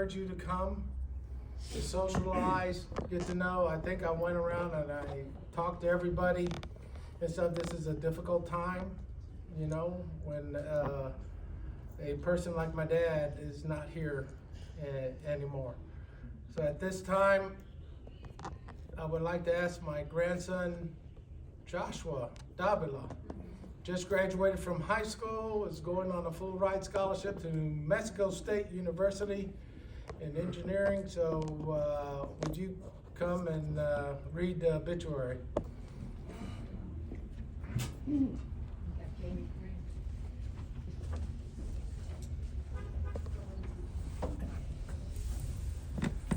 encourage you to come, to socialize, get to know. I think I went around and I talked to everybody and said this is a difficult time, you know, when a person like my dad is not here anymore. So at this time, I would like to ask my grandson, Joshua Davila, just graduated from high school, is going on a full ride scholarship to New Mexico State University in engineering. So would you come and read the obituary?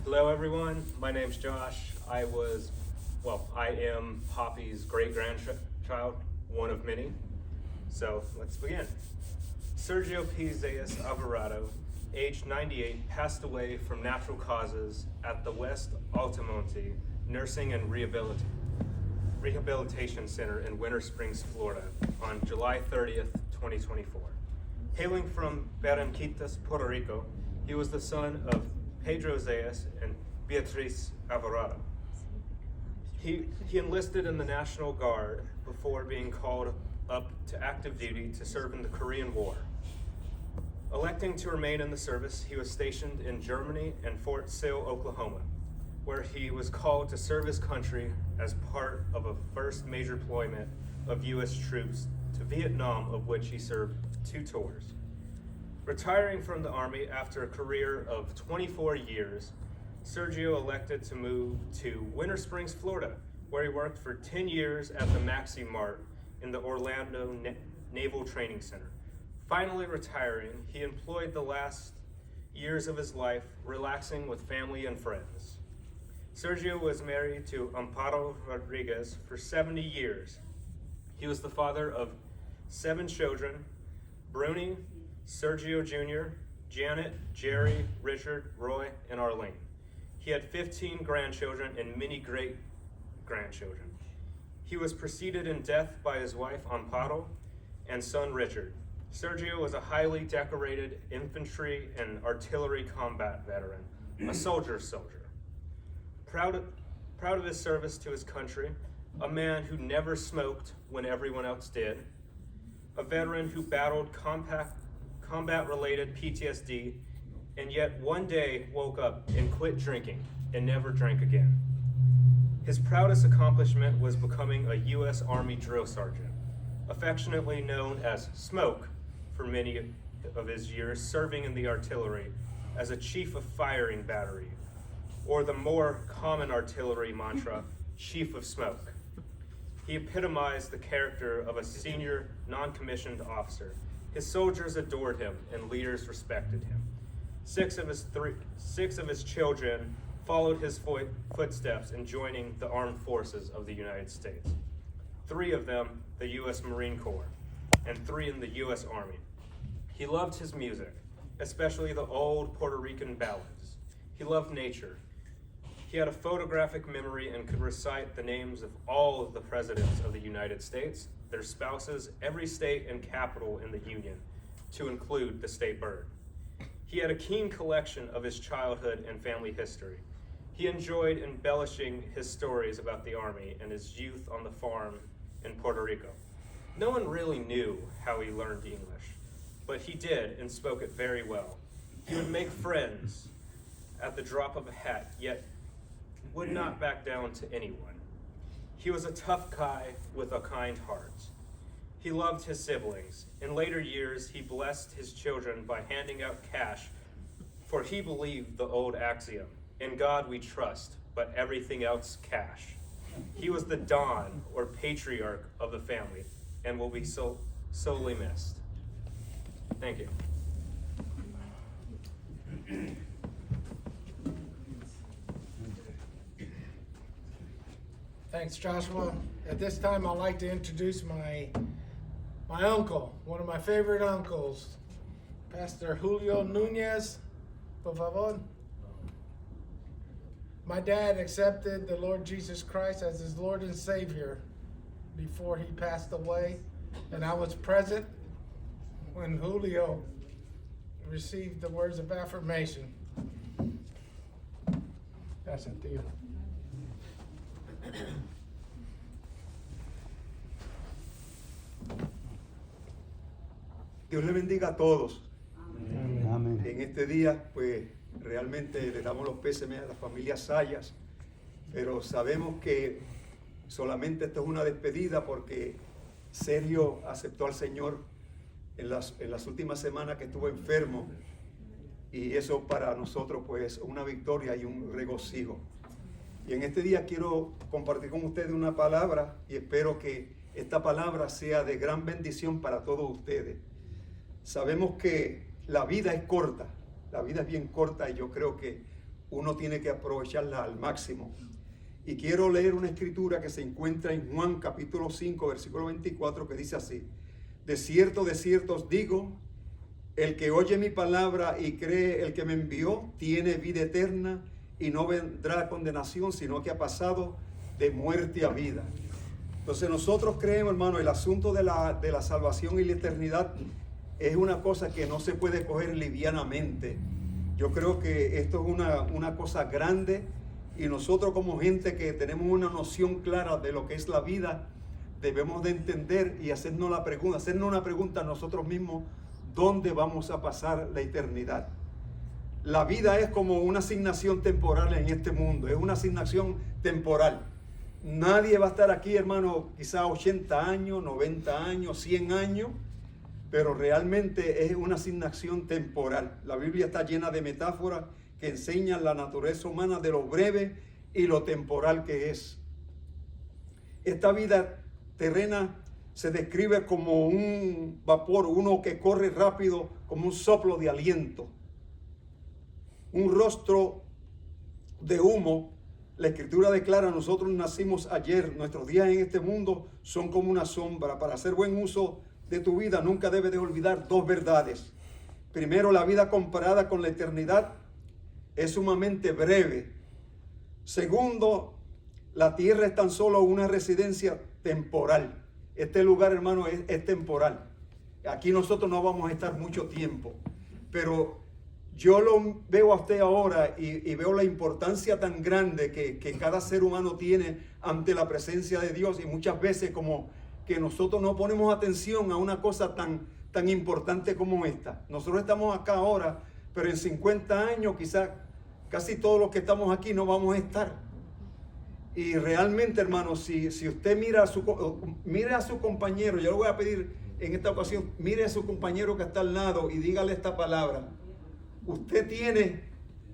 Hello everyone, my name's Josh. I am Poppy's great-grandchild, one of many. So let's begin. Sergio P. Zayas Alvarado, age 98, passed away from natural causes at the West Altamonte Nursing and Rehabilitation Center in Winter Springs, Florida on July 30th, 2024. Hailing from Barranquitas, Puerto Rico, he was the son of Pedro Zayas and Beatrice Alvarado. He enlisted in the National Guard before being called up to active duty to serve in the Korean War. Electing to remain in the service, he was stationed in Germany and Fort Sill, Oklahoma, where he was called to serve his country as part of a first major deployment of U.S. troops to Vietnam, of which he served 2 tours. Retiring from the Army after a career of 24 years, Sergio elected to move to Winter Springs, Florida, where he worked for 10 years at the Maxi Mart in the Orlando Naval Training Center. Finally retiring, he employed the last years of his life relaxing with family and friends. Sergio was married to Amparo Rodriguez for 70 years. He was the father of 7 children: Bruni, Sergio Jr., Janet, Jerry, Richard, Roy, and Arleen. He had 15 grandchildren and many great-grandchildren. He was preceded in death by his wife Amparo and son Richard. Sergio was a highly decorated infantry and artillery combat veteran, a soldier's soldier. Proud of his service to his country, a man who never smoked when everyone else did, a veteran who battled combat-related PTSD, and yet one day woke up and quit drinking and never drank again. His proudest accomplishment was becoming a U.S. Army drill sergeant, affectionately known as Smoke for many of his years serving in the artillery as a chief of firing battery, or the more common artillery mantra, Chief of Smoke. He epitomized the character of a senior non-commissioned officer. His soldiers adored him and leaders respected him. 6 of his children followed his footsteps in joining the armed forces of the United States. 3 of them, the U.S. Marine Corps, and 3 in the U.S. Army. He loved his music, especially the old Puerto Rican ballads. He loved nature. He had a photographic memory and could recite the names of all of the presidents of the United States, their spouses, every state and capital in the Union, to include the state bird. He had a keen collection of his childhood and family history. He enjoyed embellishing his stories about the Army and his youth on the farm in Puerto Rico. No one really knew how he learned English, but he did and spoke it very well. He would make friends at the drop of a hat, yet would not back down to anyone. He was a tough guy with a kind heart. He loved his siblings. In later years, he blessed his children by handing out cash, for he believed the old axiom, in God we trust, but everything else cash. He was the Don, or patriarch of the family, and will be sorely missed. Thank you. Thanks, Joshua. At this time, I'd like to introduce my uncle, one of my favorite uncles, Pastor Julio Nunez, por favor. My dad accepted the Lord Jesus Christ as his Lord and Savior before he passed away, and I was present when Julio received the words of affirmation. Gracias, tío. Dios le bendiga a todos. Amén. En este día, pues, realmente le damos los pésames a la familia Zayas, pero sabemos que solamente esto es una despedida porque Sergio aceptó al Señor en las últimas semanas que estuvo enfermo, y eso para nosotros, pues, una victoria y un regocijo. Y en este día quiero compartir con ustedes una palabra, y espero que esta palabra sea de gran bendición para todos ustedes. Sabemos que la vida es corta, la vida es bien corta, y yo creo que uno tiene que aprovecharla al máximo. Y quiero leer una escritura que se encuentra en Juan capítulo 5, versículo 24, que dice así: de cierto os digo, el que oye mi palabra y cree el que me envió, tiene vida eterna y no vendrá a condenación, sino que ha pasado de muerte a vida. Entonces nosotros creemos, hermano, el asunto de la salvación y la eternidad es una cosa que no se puede coger livianamente. Yo creo que esto es una cosa grande, y nosotros como gente que tenemos una noción clara de lo que es la vida, debemos de entender y hacernos una pregunta a nosotros mismos: ¿dónde vamos a pasar la eternidad? La vida es como una asignación temporal en este mundo, es una asignación temporal. Nadie va a estar aquí, hermano, quizás 80 años, 90 años, 100 años, pero realmente es una asignación temporal. La Biblia está llena de metáforas que enseñan la naturaleza humana de lo breve y lo temporal que es. Esta vida terrena se describe como un vapor, uno que corre rápido como un soplo de aliento, un rostro de humo. La Escritura declara: nosotros nacimos ayer, nuestros días en este mundo son como una sombra. Para hacer buen uso de tu vida nunca debes de olvidar dos verdades. Primero, la vida comparada con la eternidad es sumamente breve. Segundo, la tierra es tan solo una residencia temporal. Este lugar, hermano, es temporal. Aquí nosotros no vamos a estar mucho tiempo, pero yo lo veo a usted ahora y veo la importancia tan grande que cada ser humano tiene ante la presencia de Dios, y muchas veces como que nosotros no ponemos atención a una cosa tan importante como esta. Nosotros estamos acá ahora, pero en 50 años quizás casi todos los que estamos aquí no vamos a estar. Y realmente, hermano, si usted mira a su compañero, yo le voy a pedir en esta ocasión, mire a su compañero que está al lado y dígale esta palabra: usted tiene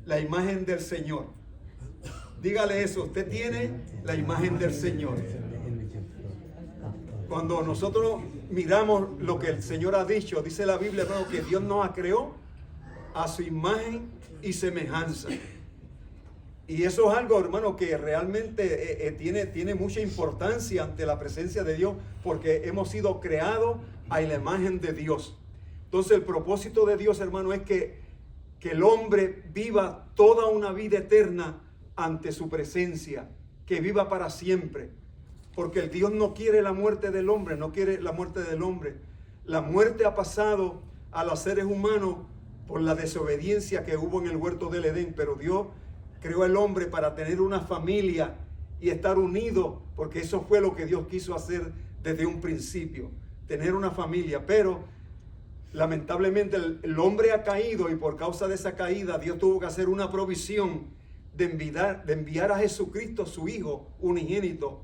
la imagen del Señor. Dígale eso: usted tiene la imagen del Señor. Cuando nosotros miramos lo que el Señor ha dicho, dice la Biblia, hermano, que Dios nos creó a su imagen y semejanza. Y eso es algo, hermano, que realmente tiene mucha importancia ante la presencia de Dios, porque hemos sido creados a la imagen de Dios. Entonces el propósito de Dios, hermano, es que el hombre viva toda una vida eterna ante su presencia, que viva para siempre. Porque el Dios no quiere la muerte del hombre, no quiere la muerte del hombre. La muerte ha pasado a los seres humanos por la desobediencia que hubo en el huerto del Edén, pero Dios creó al hombre para tener una familia y estar unido, porque eso fue lo que Dios quiso hacer desde un principio, tener una familia. Pero lamentablemente el hombre ha caído, y por causa de esa caída Dios tuvo que hacer una provisión de enviar a Jesucristo, su Hijo unigénito,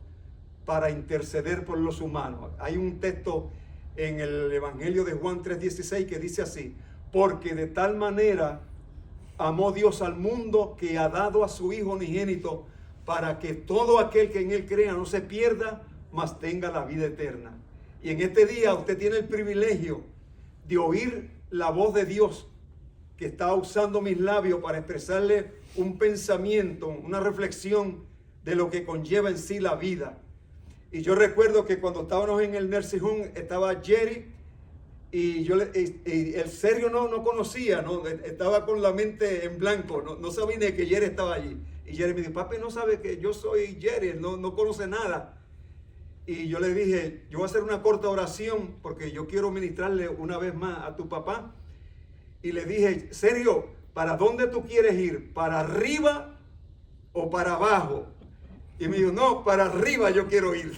para interceder por los humanos. Hay un texto en el Evangelio de Juan 3:16 que dice así: porque de tal manera amó Dios al mundo que ha dado a su Hijo unigénito, para que todo aquel que en Él crea no se pierda, mas tenga la vida eterna. Y en este día usted tiene el privilegio de oír la voz de Dios, que está usando mis labios para expresarle un pensamiento, una reflexión de lo que conlleva en sí la vida. Y yo recuerdo que cuando estábamos en el nursing home estaba Jerry, y el Sergio no conocía, ¿no? Estaba con la mente en blanco, no sabía ni que Jerry estaba allí. Y Jerry me dijo: papi no sabe que yo soy Jerry, no conoce nada. Y yo le dije: yo voy a hacer una corta oración porque yo quiero ministrarle una vez más a tu papá. Y le dije: Sergio, ¿para dónde tú quieres ir? ¿Para arriba o para abajo? Y me dijo, no, para arriba yo quiero ir.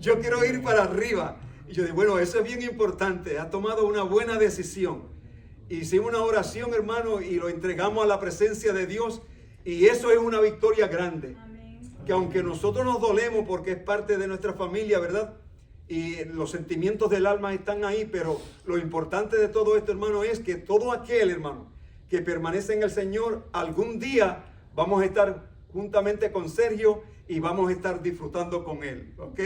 Yo quiero ir para arriba. Y yo dije, bueno, eso es bien importante. Ha tomado una buena decisión. Hicimos una oración, hermano, y lo entregamos a la presencia de Dios. Y eso es una victoria grande. Amén. Que aunque nosotros nos dolemos porque es parte de nuestra familia, ¿verdad? Y los sentimientos del alma están ahí, pero lo importante de todo esto, hermano, es que todo aquel, hermano, que permanece en el Señor, algún día vamos a estar juntamente con Sergio y vamos a estar disfrutando con él, ¿ok?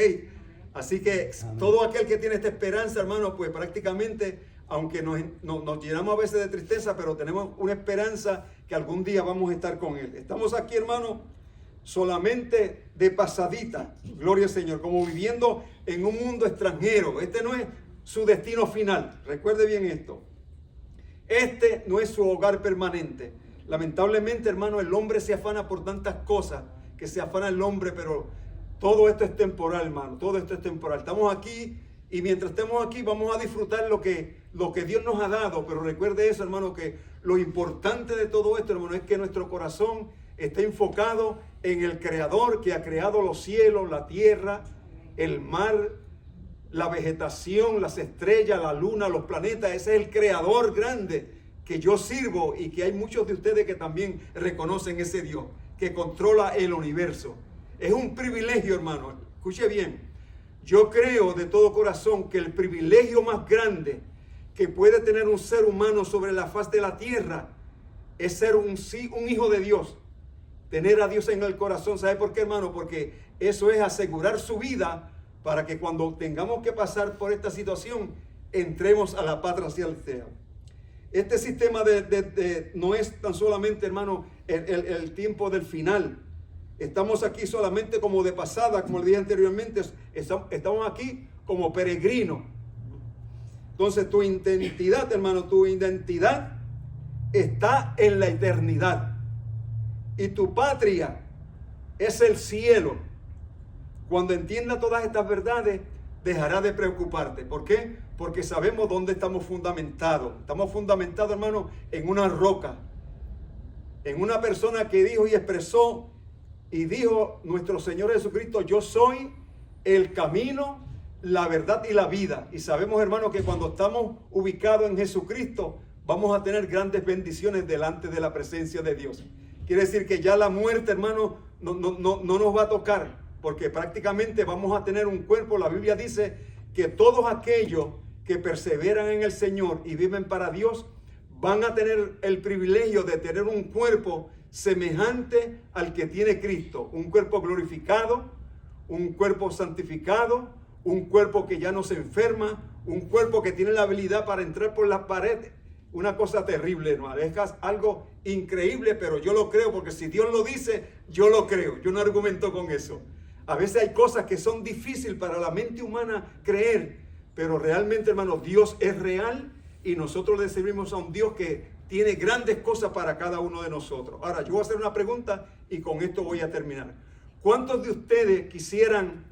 Así que amén. Todo aquel que tiene esta esperanza, hermano, pues prácticamente, aunque nos llenamos a veces de tristeza, pero tenemos una esperanza que algún día vamos a estar con él. Estamos aquí, hermano, solamente de pasadita, gloria al Señor, como viviendo en un mundo extranjero. Este no es su destino final, recuerde bien esto. Este no es su hogar permanente. Lamentablemente, hermano, el hombre se afana por tantas cosas que se afana el hombre, pero todo esto es temporal, hermano, todo esto es temporal. Estamos aquí y mientras estemos aquí vamos a disfrutar lo que Dios nos ha dado, pero recuerde eso, hermano, que lo importante de todo esto, hermano, es que nuestro corazón esté enfocado en el Creador que ha creado los cielos, la tierra, el mar, la vegetación, las estrellas, la luna, los planetas. Ese es el Creador grande que yo sirvo y que hay muchos de ustedes que también reconocen ese Dios que controla el universo. Es un privilegio, hermano. Escuche bien. Yo creo de todo corazón que el privilegio más grande que puede tener un ser humano sobre la faz de la tierra es ser un hijo de Dios. Tener a Dios en el corazón. ¿Sabe por qué, hermano? Porque eso es asegurar su vida para que cuando tengamos que pasar por esta situación, entremos a la patria celestial. Este sistema no es tan solamente, hermano, el tiempo del final. Estamos aquí solamente como de pasada, como le dije anteriormente, estamos aquí como peregrinos. Entonces tu identidad, hermano, tu identidad está en la eternidad. Y tu patria es el cielo. Cuando entienda todas estas verdades, dejará de preocuparte. ¿Por qué? Porque sabemos dónde estamos fundamentados. Estamos fundamentados, hermano, en una roca. En una persona que dijo y expresó y dijo nuestro Señor Jesucristo, yo soy el camino, la verdad y la vida. Y sabemos, hermano, que cuando estamos ubicados en Jesucristo, vamos a tener grandes bendiciones delante de la presencia de Dios. Quiere decir que ya la muerte, hermano, no nos va a tocar, porque prácticamente vamos a tener un cuerpo. La Biblia dice que todos aquellos que perseveran en el Señor y viven para Dios, van a tener el privilegio de tener un cuerpo semejante al que tiene Cristo. Un cuerpo glorificado, un cuerpo santificado, un cuerpo que ya no se enferma, un cuerpo que tiene la habilidad para entrar por las paredes. Una cosa terrible, ¿no? Es algo increíble, pero yo lo creo, porque si Dios lo dice, yo lo creo. Yo no argumento con eso. A veces hay cosas que son difíciles para la mente humana creer, pero realmente, hermano, Dios es real y nosotros le servimos a un Dios que tiene grandes cosas para cada uno de nosotros. Ahora, yo voy a hacer una pregunta y con esto voy a terminar. ¿Cuántos de ustedes quisieran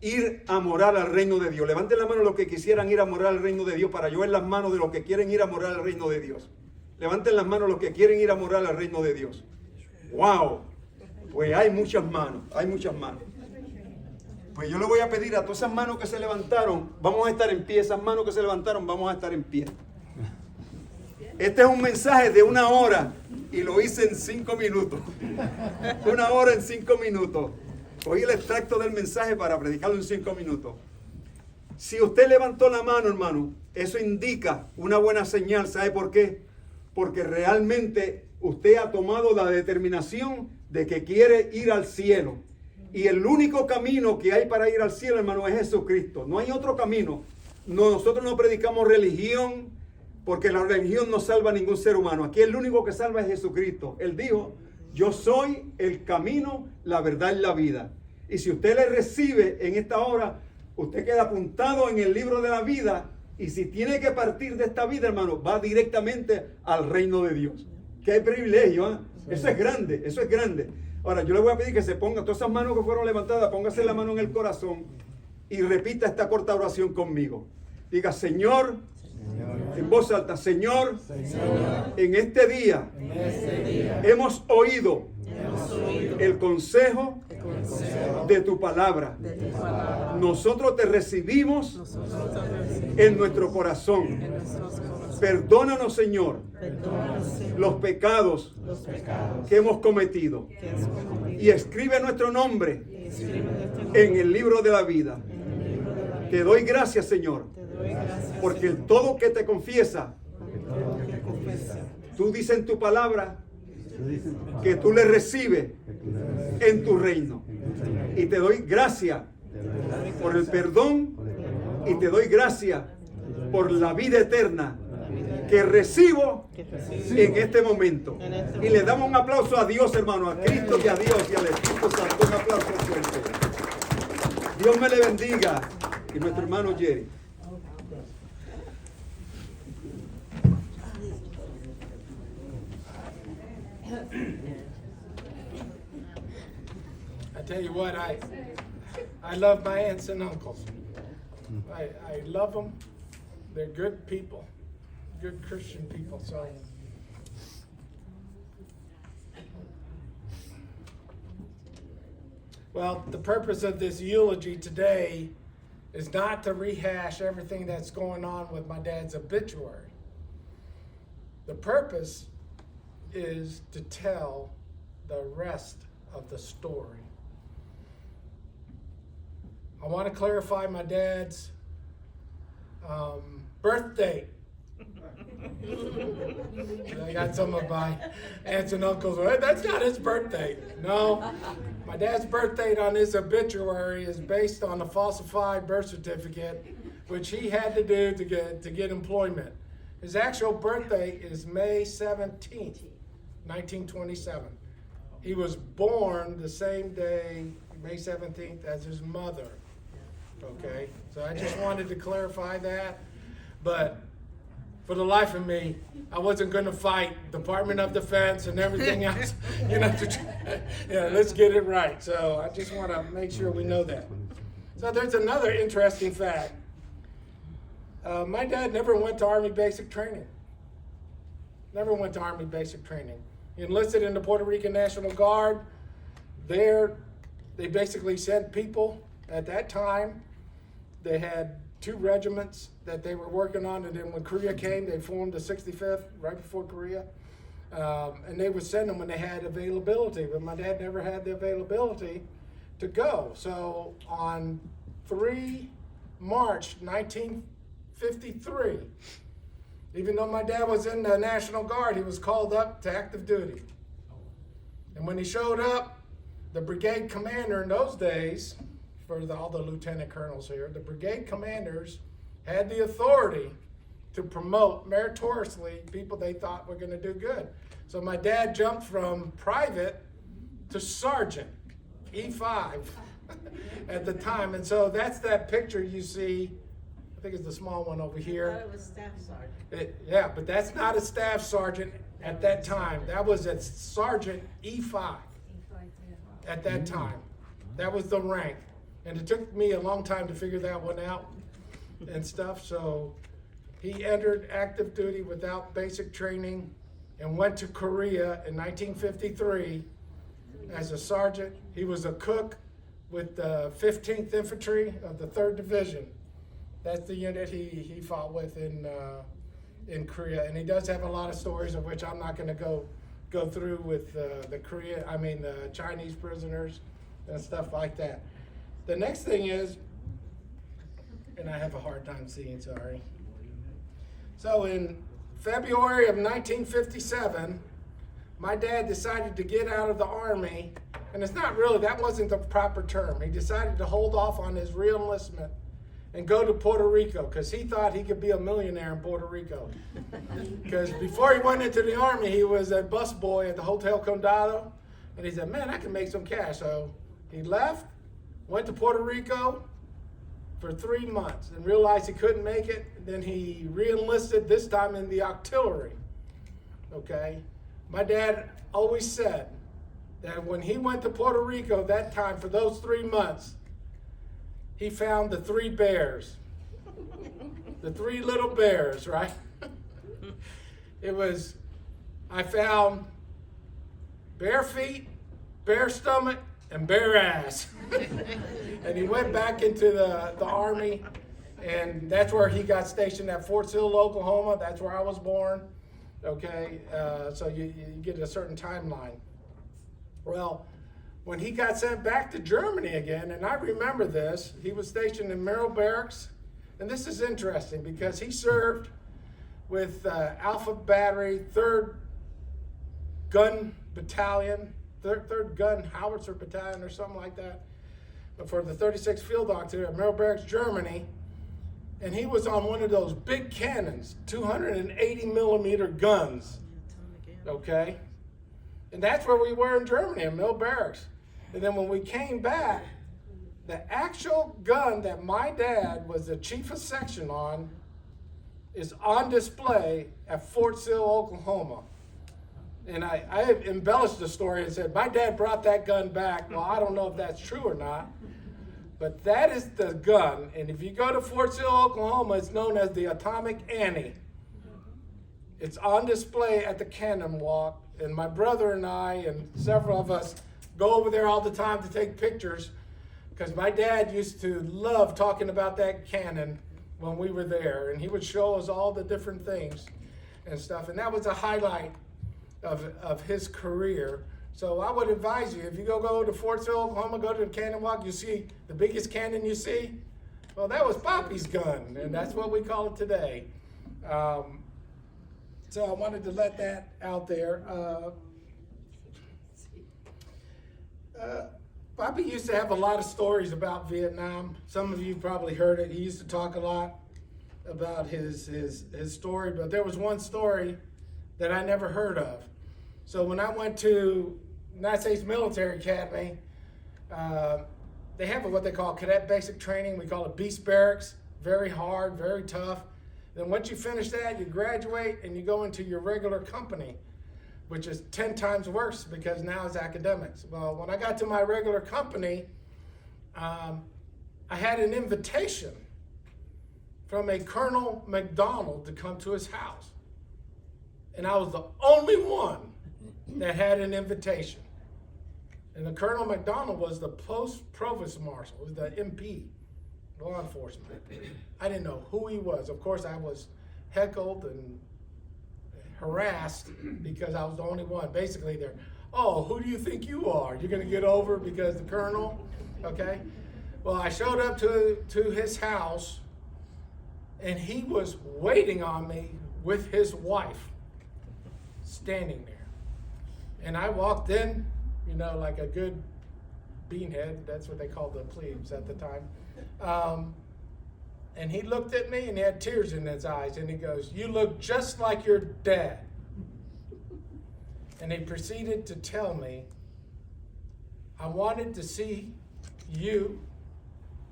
ir a morar al reino de Dios? Levanten la mano los que quisieran ir a morar al reino de Dios, para yo ver las manos de los que quieren ir a morar al reino de Dios. Levanten las manos los que quieren ir a morar al reino de Dios. ¡Wow! Pues hay muchas manos, hay muchas manos. Pues yo le voy a pedir a todas esas manos que se levantaron, vamos a estar en pie. Esas manos que se levantaron, vamos a estar en pie. Este es un mensaje de 1 hora y lo hice en 5 minutos. 1 hora en 5 minutos. Cogí el extracto del mensaje para predicarlo en 5 minutos. Si usted levantó la mano, hermano, eso indica una buena señal. ¿Sabe por qué? Porque realmente usted ha tomado la determinación de que quiere ir al cielo. Y el único camino que hay para ir al cielo, hermano, es Jesucristo. No hay otro camino. Nosotros no predicamos religión, porque la religión no salva a ningún ser humano. Aquí el único que salva es Jesucristo. Él dijo, yo soy el camino, la verdad y la vida. Y si usted le recibe en esta hora, usted queda apuntado en el libro de la vida. Y si tiene que partir de esta vida, hermano, va directamente al reino de Dios. ¡Qué privilegio! ¿Eh? Sí. Eso es grande, eso es grande. Ahora, yo le voy a pedir que se ponga todas esas manos que fueron levantadas, póngase la mano en el corazón y repita esta corta oración conmigo. Diga, Señor, en voz alta, Señor, en este día, hemos oído el consejo de tu palabra. Nosotros te recibimos en nuestro corazón. Perdónanos, Señor, los pecados que hemos cometido y escribe nuestro nombre en el libro de la vida. Te doy gracias, Señor, porque el todo que te confiesa, tú dices en tu palabra que tú le recibes en tu reino. Y te doy gracias por el perdón y te doy gracias por la vida eterna que recibo en este momento. Y le damos un aplauso a Dios, hermano, a Cristo y a Dios y al Espíritu Santo. Un aplauso fuerte. Dios me le bendiga. Y nuestro hermano Jerry. I tell you what, I love my aunts and uncles. I love them. They're good people, good Christian people. So, well, the purpose of this eulogy today is not to rehash everything that's going on with my dad's obituary. The purpose is to tell the rest of the story. I want to clarify my dad's birth date. I got some of my aunts and uncles, well, that's not his birth date. No, my dad's birth date on his obituary is based on a falsified birth certificate, which he had to do to get employment. His actual birth date is May 17th, 1927. He was born the same day, May 17th, as his mother. Okay, so I just wanted to clarify that, but for the life of me, I wasn't going to fight Department of Defense and everything else, let's get it right. So I just want to make sure we know that. So there's another interesting fact. My dad never went to Army basic training. Never went to Army basic training. He enlisted in the Puerto Rican National Guard. There, they basically sent people at that time. They had 2 regiments that they were working on, and then when Korea came, they formed the 65th right before Korea. And they would send them when they had availability, but my dad never had the availability to go. So on 3 March 1953, even though my dad was in the National Guard, he was called up to active duty. And when he showed up, the brigade commander in those days, for all the lieutenant colonels here, the brigade commanders had the authority to promote meritoriously people they thought were going to do good. So my dad jumped from private to sergeant, E5 at the time. And so that's that picture you see. I think it's the small one over here. I thought it was staff sergeant. Yeah, but that's not a staff sergeant at that time. That was a sergeant E5 at that time. That was the rank. And it took me a long time to figure that one out and stuff. So he entered active duty without basic training and went to Korea in 1953 as a sergeant. He was a cook with the 15th Infantry of the 3rd Division. That's the unit he fought with in Korea. And he does have a lot of stories of which I'm not going to go through with the Chinese prisoners and stuff like that. The next thing is, and I have a hard time seeing, sorry. So in February of 1957, my dad decided to get out of the Army, and it's not really, that wasn't the proper term. He decided to hold off on his re-enlistment and go to Puerto Rico because he thought he could be a millionaire in Puerto Rico. Because before he went into the Army, he was a busboy at the Hotel Condado, and he said, man, I can make some cash. So he left, went to Puerto Rico for 3 months and realized he couldn't make it. Then he re-enlisted, this time in the artillery, okay? My dad always said that when he went to Puerto Rico that time for those 3 months, he found the 3 bears, the 3 little bears, right? I found bare feet, bare stomach and bare ass. And he went back into the Army, and that's where he got stationed at Fort Sill, Oklahoma. That's where I was born. Okay, so you get a certain timeline. Well, when he got sent back to Germany again, and I remember this, he was stationed in Merrill Barracks, and this is interesting because he served with Alpha Battery, 3rd Gun Battalion, 3rd Gun Howitzer Battalion or something like that, but for the 36th Field Artillery at Merrill Barracks, Germany. And he was on one of those big cannons, 280 millimeter guns, okay? And that's where we were in Germany, in Mill Barracks. And then when we came back, the actual gun that my dad was the chief of section on is on display at Fort Sill, Oklahoma. And I embellished the story and said, my dad brought that gun back. Well, I don't know if that's true or not, but that is the gun. And if you go to Fort Sill, Oklahoma, it's known as the Atomic Annie. It's on display at the Cannon Walk, and my brother and I and several of us go over there all the time to take pictures because my dad used to love talking about that cannon when we were there, and he would show us all the different things and stuff, and that was a highlight of his career. So I would advise you, if you go to Fort Sill, Oklahoma, go to the Cannon Walk, you see the biggest cannon you see? Well, that was Poppy's gun, and that's what we call it today. So I wanted to let that out there. Poppy used to have a lot of stories about Vietnam. Some of you probably heard it. He used to talk a lot about his story, but there was one story that I never heard of. So when I went to United States Military Academy, they have what they call cadet basic training. We call it Beast Barracks. Very hard, very tough. Then once you finish that, you graduate and you go into your regular company, which is 10 times worse because now it's academics. Well, when I got to my regular company, I had an invitation from a Colonel McDonald to come to his house. And I was the only one that had an invitation. And the Colonel McDonald was the post-provost marshal, was the MP, law enforcement. I didn't know who he was. Of course, I was heckled and harassed because I was the only one. Basically, they're, oh, who do you think you are? You're gonna get over because the colonel, okay? Well, I showed up to his house, and he was waiting on me with his wife standing there. And I walked in, you know, like a good beanhead. That's what they called the plebes at the time. And he looked at me and he had tears in his eyes and he goes, "You look just like your dad." And he proceeded to tell me, "I wanted to see you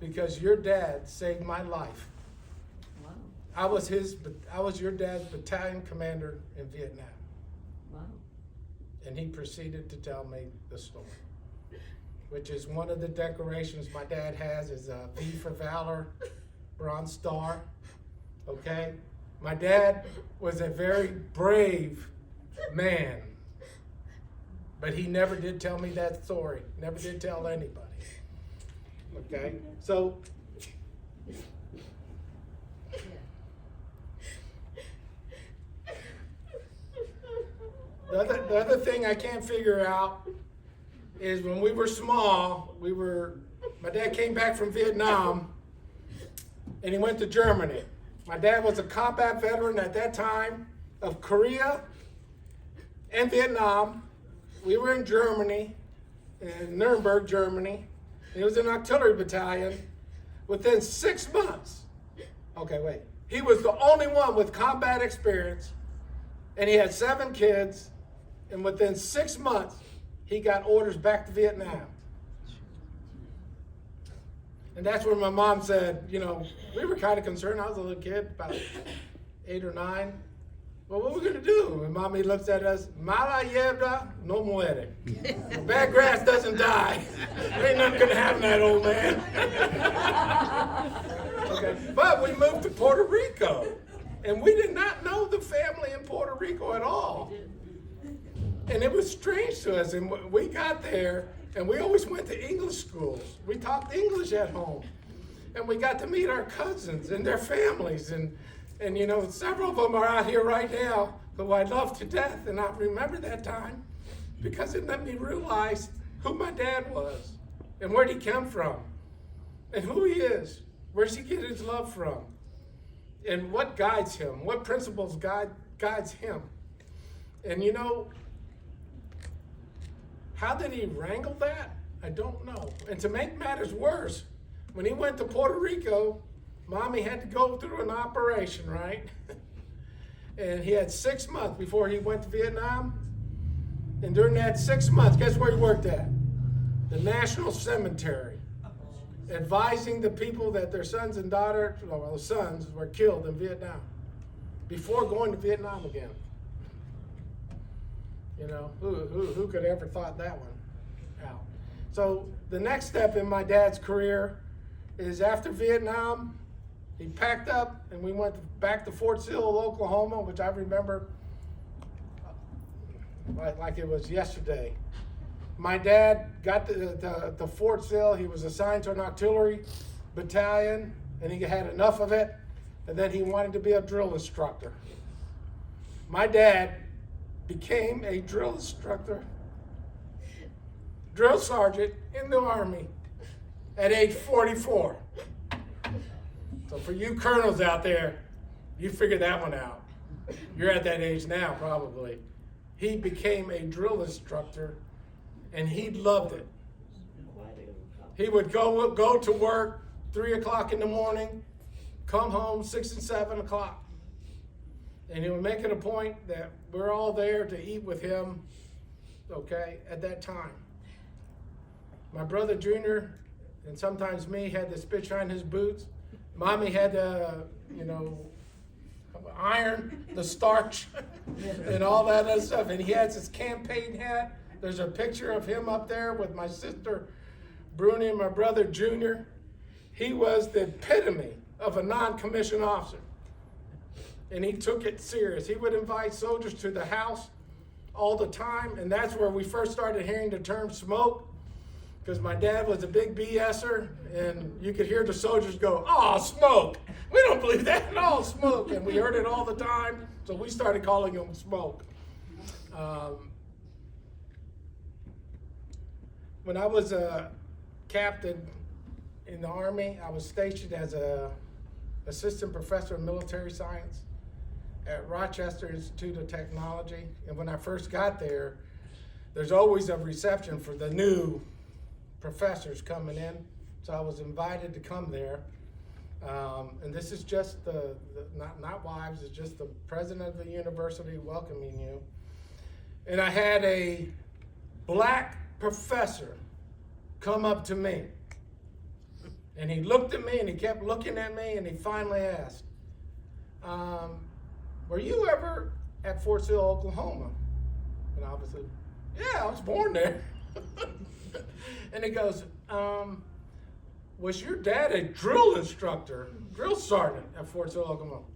because your dad saved my life." Wow. I was your dad's battalion commander in Vietnam. Wow. And he proceeded to tell me the story, which is one of the decorations my dad has is a V for Valor, Bronze Star, okay? My dad was a very brave man, but he never did tell me that story, never did tell anybody, okay? So, the other thing I can't figure out is when we were small, my dad came back from Vietnam and he went to Germany. My dad was a combat veteran at that time of Korea and Vietnam. We were in Germany, in Nuremberg, Germany. He was in an artillery battalion. Within 6 months, he was the only one with combat experience, and he had 7 kids, and within 6 months, he got orders back to Vietnam. And that's where my mom said, you know, we were kind of concerned. I was a little kid, about 8 or 9. Well, what are we going to do? And mommy looks at us, mala hierba no muere. Bad grass doesn't die. There ain't nothing going to happen to that old man. Okay. But we moved to Puerto Rico, and we did not know the family in Puerto Rico at all. And it was strange to us. And we got there, and we always went to English schools. We talked English at home. And we got to meet our cousins and their families. And you know, several of them are out here right now who I love to death. And I remember that time because it let me realize who my dad was and where he came from and who he is. Where's he get his love from? And what guides him? What principles guides him? And you know, how did he wrangle that? I don't know. And to make matters worse, when he went to Puerto Rico, Mommy had to go through an operation, right? And he had 6 months before he went to Vietnam. And during that 6 months, guess where he worked at? The National Cemetery, advising the people that their sons and daughters, well, the sons were killed in Vietnam before going to Vietnam again. You know, who could ever thought that one out? So the next step in my dad's career is after Vietnam, he packed up and we went back to Fort Sill, Oklahoma, which I remember like it was yesterday. My dad got to Fort Sill. He was assigned to an artillery battalion, and he had enough of it, and then he wanted to be a drill instructor. My dad became a drill instructor, drill sergeant in the Army at age 44. So for you colonels out there, you figured that one out. You're at that age now, probably. He became a drill instructor, and he loved it. He would go to work 3 o'clock in the morning, come home 6 and 7 o'clock. And he would make it a point that we're all there to eat with him, okay, at that time. My brother Jr. and sometimes me had to spit shine his boots. Mommy had to, you know, iron the starch and all that other stuff. And he has his campaign hat. There's a picture of him up there with my sister Bruni and my brother Jr. He was the epitome of a non-commissioned officer. And he took it serious. He would invite soldiers to the house all the time. And that's where we first started hearing the term smoke. Because my dad was a big BSer, and you could hear the soldiers go, "Oh, smoke! We don't believe that at all, smoke!" And we heard it all the time, so we started calling him smoke. When I was a captain in the Army, I was stationed as an assistant professor of military science at Rochester Institute of Technology. And when I first got there, there's always a reception for the new professors coming in, so I was invited to come there, and this is just the not wives, it's just the president of the university welcoming you. And I had a black professor come up to me, and he looked at me and he kept looking at me, and he finally asked, "Were you ever at Fort Sill, Oklahoma?" And obviously, "Yeah, I was born there." And he goes, "Was your dad a drill instructor, drill sergeant at Fort Sill, Oklahoma?"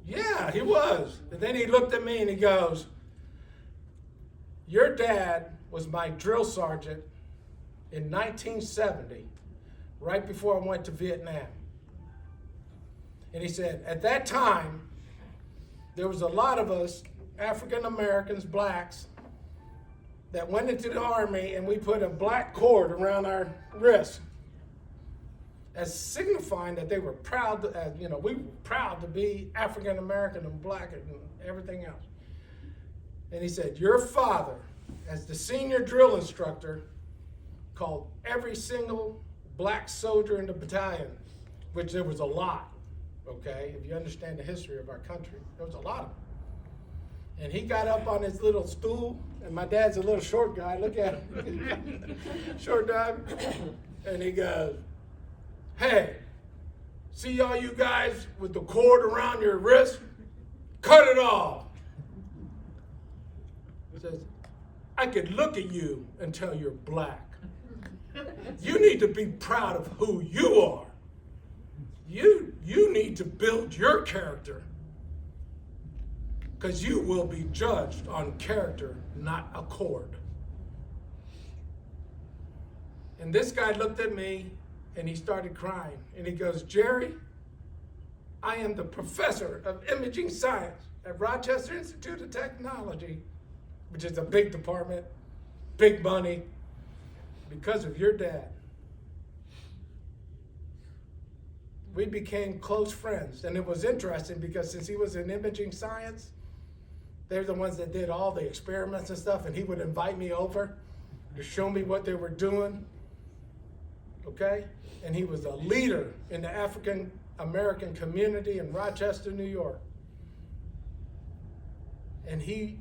"Yeah, he was." And then he looked at me and he goes, "Your dad was my drill sergeant in 1970, right before I went to Vietnam." And he said, at that time, there was a lot of us, African Americans, blacks, that went into the Army, and we put a black cord around our wrist as signifying that they were proud, we were proud to be African American and black and everything else. And he said, your father, as the senior drill instructor, called every single black soldier in the battalion, which there was a lot, okay? If you understand the history of our country, there was a lot of them. And he got up on his little stool, and my dad's a little short guy, look at him, short guy, and he goes, "Hey, see all you guys with the cord around your wrist? Cut it off." He says, "I could look at you and tell you're black. You need to be proud of who you are. You need to build your character. because you will be judged on character, not accord. And this guy looked at me and he started crying. And he goes, Jerry, I am the professor of imaging science at Rochester Institute of Technology, which is a big department, big money, because of your dad. We became close friends. And it was interesting because since he was in imaging science, they're the ones that did all the experiments and stuff, and he would invite me over to show me what they were doing. Okay? And he was a leader in the African American community in Rochester, New York. And he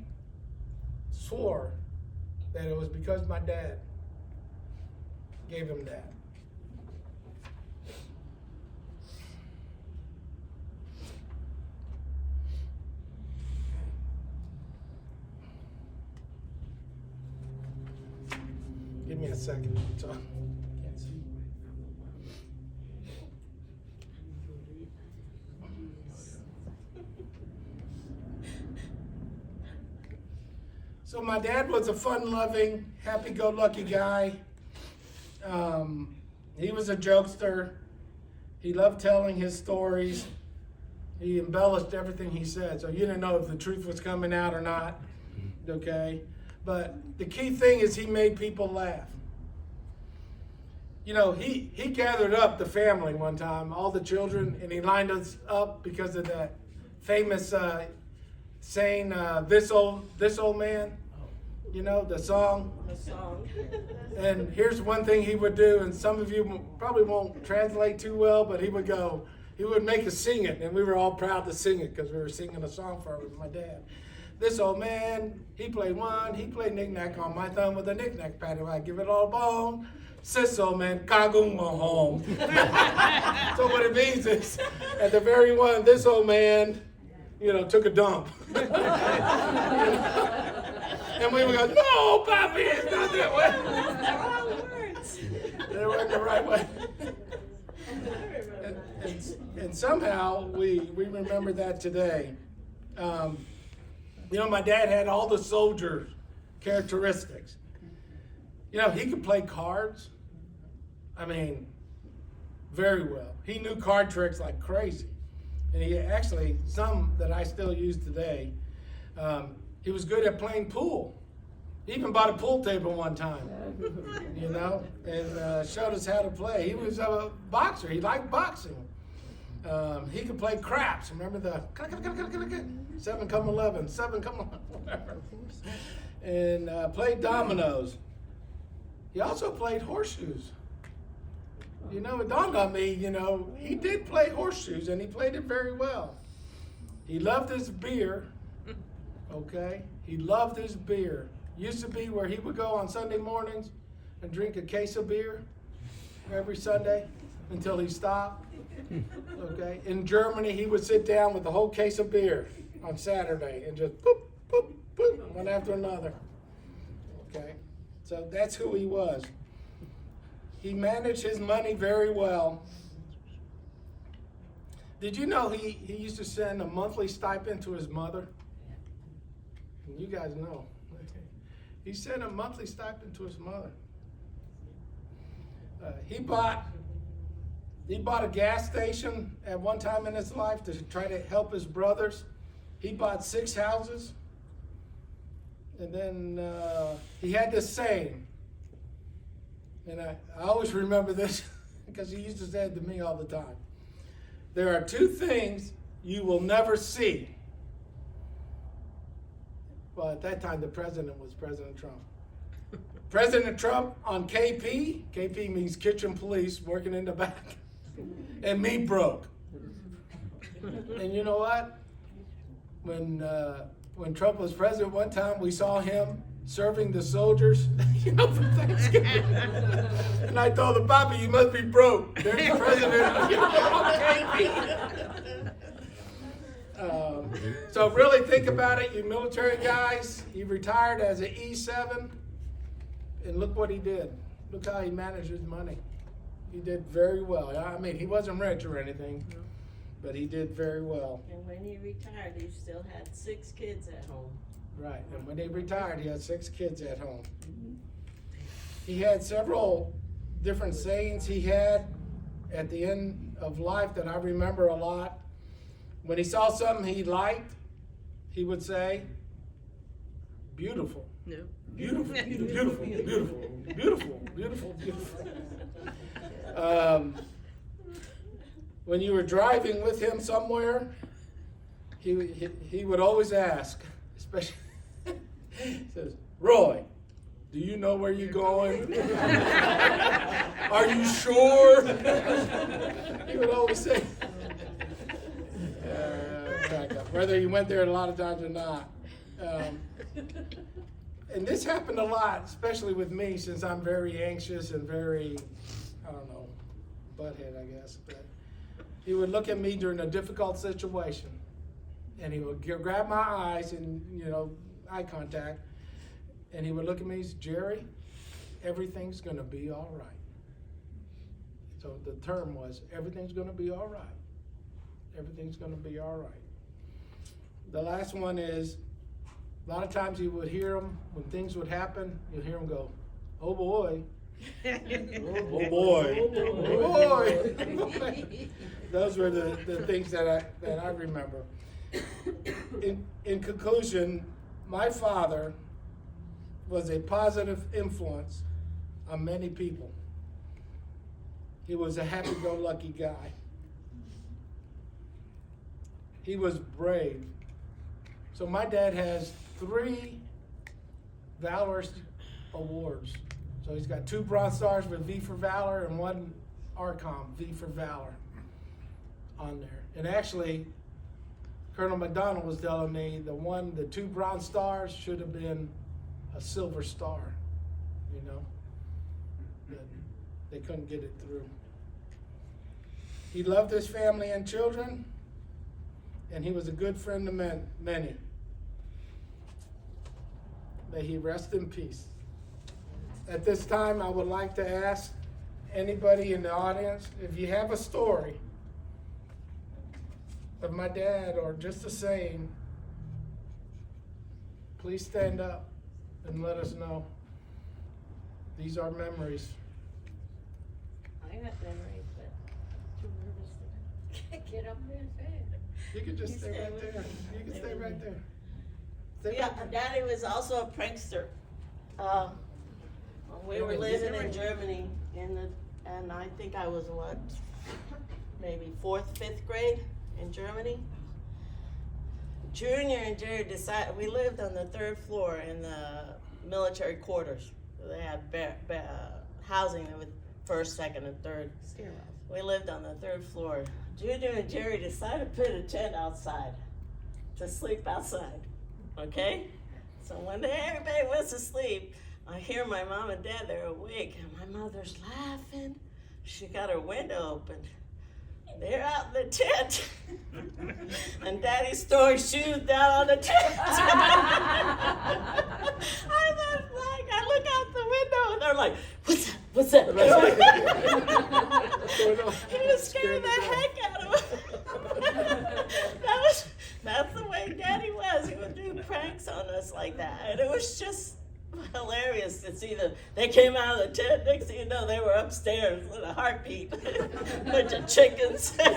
swore that it was because my dad gave him that. Give me a second. So, can't see. So my dad was a fun-loving, happy-go-lucky guy. He was a jokester. He loved telling his stories. He embellished everything he said, so you didn't know if the truth was coming out or not, okay? But the key thing is he made people laugh. You know, he gathered up the family one time, all the children, and he lined us up because of that famous saying, this old man, you know, the song. The song. And here's one thing he would do, and some of you probably won't translate too well, but he would make us sing it, and we were all proud to sing it because we were singing a song for my dad. This old man, he played knick-knack on my thumb with a knick-knack paddle. I give it all a bone. Sis old man, kagum my home. So what it means is, at the very one, this old man, you know, took a dump. And we would go, no, Papi, it's not that way. They weren't the right way. And somehow we remember that today. You know, my dad had all the soldier characteristics. You know, he could play cards. I mean, very well. He knew card tricks like crazy. And he actually, some that I still use today, he was good at playing pool. He even bought a pool table one time, you know, and showed us how to play. He was a boxer. He liked boxing. He could play craps. Remember the 7 come 11, 7 come 11, whatever. And played dominoes. He also played horseshoes. You know, it dawned on me, you know, he did play horseshoes and he played it very well. He loved his beer, okay? He loved his beer. Used to be where he would go on Sunday mornings and drink a case of beer every Sunday until he stopped, okay? In Germany, he would sit down with the whole case of beer on Saturday and just boop, boop, boop, one after another, okay? So that's who he was. He managed his money very well. Did you know he used to send a monthly stipend to his mother? And you guys know. He sent a monthly stipend to his mother. He bought a gas station at one time in his life to try to help his brothers. He bought 6 houses. And then he had this saying, and I always remember this because he used to say it to me all the time. There are 2 things you will never see. Well, at that time, the president was President Trump. President Trump on KP, KP means kitchen police, working in the back, and me broke. And you know what? When Trump was president one time, we saw him serving the soldiers, you know, for Thanksgiving. And I told him, Bobby, you must be broke. There's the president on KP. So really think about it, you military guys. He retired as an E7, and look what he did. Look how he managed his money. He did very well. I mean, he wasn't rich or anything, but he did very well. And when he retired, he still had 6 kids at home. Right, and when he retired, he had 6 kids at home. He had several different sayings he had at the end of life that I remember a lot. When he saw something he liked, he would say, beautiful. No. Beautiful, beautiful, beautiful, beautiful, beautiful, beautiful. When you were driving with him somewhere, he would always ask, especially, he says, Roy, do you know where you're going? Are you sure? He would always say, whether he went there a lot of times or not. And this happened a lot, especially with me, since I'm very anxious and very, I don't know, butthead, I guess. But he would look at me during a difficult situation, and he would grab my eyes and, eye contact, and he would look at me and say, Jerry, everything's going to be all right. So the term was, everything's going to be all right. Everything's going to be all right. The last one is, a lot of times you would hear him, when things would happen, you'd hear him go, oh boy. Oh boy. Oh boy. Those were the things that I remember. In conclusion, my father was a positive influence on many people. He was a happy-go-lucky guy. He was brave. So my dad has 3 Valorous awards. So he's got 2 Bronze Stars with V for Valor and 1 ARCOM, V for Valor, on there. And actually, Colonel McDonald was telling me the 2 Bronze Stars should have been a Silver Star, but they couldn't get it through. He loved his family and children, and he was a good friend to many. May he rest in peace. At this time, I would like to ask anybody in the audience, if you have a story of my dad or just a saying, please stand up and let us know. These are memories. I got memories, but too nervous to get up there and say it. You can just stay right there. You can stay right there. Stay Yeah, right there. Daddy was also a prankster. When we were living in Germany, and I think I was maybe 4th, 5th grade in Germany. Junior and Jerry decided, we lived on the 3rd floor in the military quarters. They had housing with 1st, 2nd, and 3rd. We lived on the 3rd floor. Junior and Jerry decided to put a tent outside to sleep outside, okay? So one day everybody was asleep. I hear my mom and dad, they're awake, and my mother's laughing. She got her window open. They're out in the tent. And Daddy's throwing shoes down on the tent. I look out the window and they're like, what's that? What's that? He was scaring the heck out of him. That's the way Daddy was. He would do pranks on us like that. And it was just hilarious to see them. They came out of the tent, next thing you know, they were upstairs with a heartbeat. Bunch of chickens. And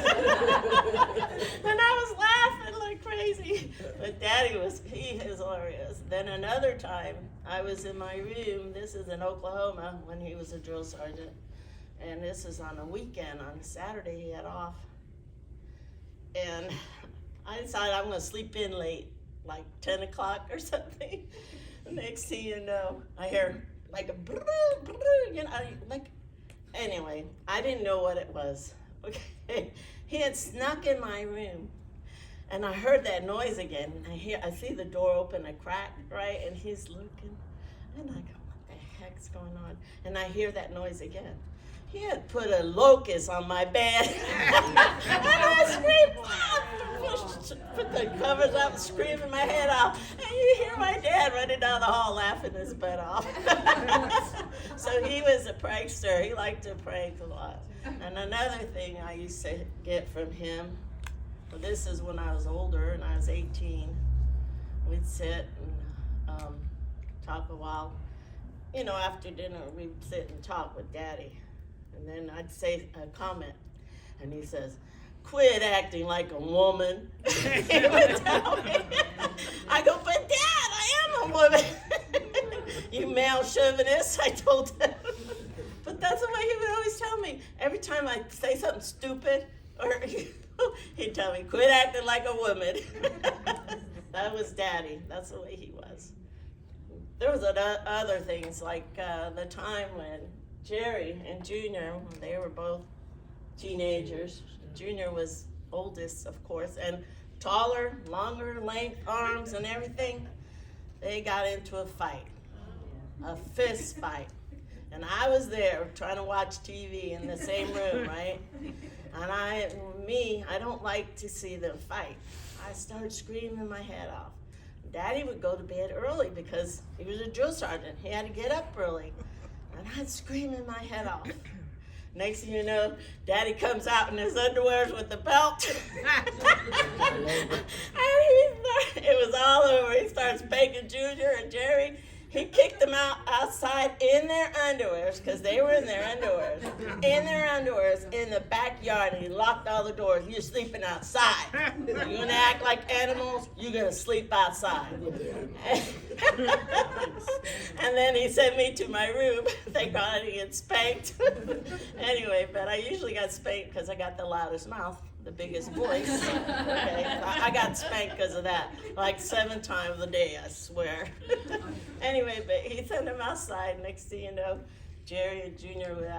I was laughing like crazy. But Daddy he is hilarious. Then another time, I was in my room, this is in Oklahoma, when he was a drill sergeant. And this is on a weekend, on Saturday he had off. And I decided I'm gonna sleep in late, like 10 o'clock or something. Next thing you know, I hear like a brrr, brrr, anyway, I didn't know what it was. Okay, he had snuck in my room, and I heard that noise again. And I see the door open a crack, right, and he's looking, and I go, what the heck's going on? And I hear that noise again. He had put a locust on my bed. And I screamed, put the covers up, screaming my head off. And you hear my dad running down the hall laughing his butt off. So he was a prankster. He liked to prank a lot. And another thing I used to get from him this is when I was older and I was 18. We'd sit and talk a while. You know, after dinner, we'd sit and talk with Daddy. And then I'd say a comment, and he says, "Quit acting like a woman." He would tell me. I go, "But Dad, I am a woman." "You male chauvinist," I told him. But that's the way he would always tell me. Every time I say something stupid, or he'd tell me, "Quit acting like a woman." That was Daddy. That's the way he was. There was other things, like the time when Jerry and Junior, they were both teenagers. Junior was oldest, of course, and taller, longer length arms and everything. They got into a fight, a fist fight. And I was there trying to watch TV in the same room, right? And I don't like to see them fight. I started screaming my head off. Daddy would go to bed early because he was a drill sergeant. He had to get up early. And I'd scream my head off. Next thing you know, Daddy comes out in his underwears with the belt. And it was all over. He starts spanking Junior and Jerry. He kicked them outside in their underwears, because they were in their underwears. In their underwears in the backyard, and he locked all the doors. "You're sleeping outside. You're gonna act like animals, you're gonna sleep outside." And then he sent me to my room. Thank God I didn't get spanked. Anyway, but I usually got spanked because I got the loudest mouth, the biggest voice. Okay, I got spanked because of that, like 7 times a day, I swear. Anyway, but he sent him outside. Next thing you know, Jerry and Junior would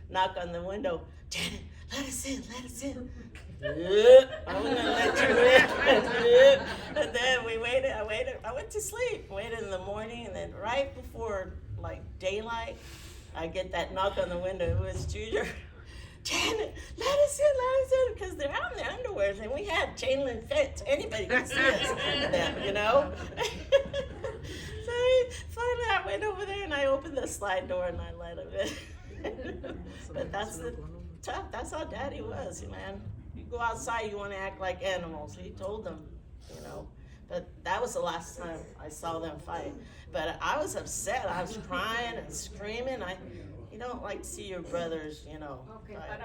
knock on the window. "Janet, let us in, let us in." "I'm gonna let you in." And then we waited, I went to sleep, waited in the morning, and then right before like daylight, I get that knock on the window. It was Junior. "Janet, let us in, because they're out in their underwears, and we had chain link fence. Anybody can see us, you know? So finally I went over there and I opened the slide door and I let him in. But that's tough. That's how Daddy was, man. You go outside, you want to act like animals. He told them, you know. But that was the last time I saw them fight. But I was upset. I was crying and screaming. You don't like to see your brothers, you know. Okay, fight.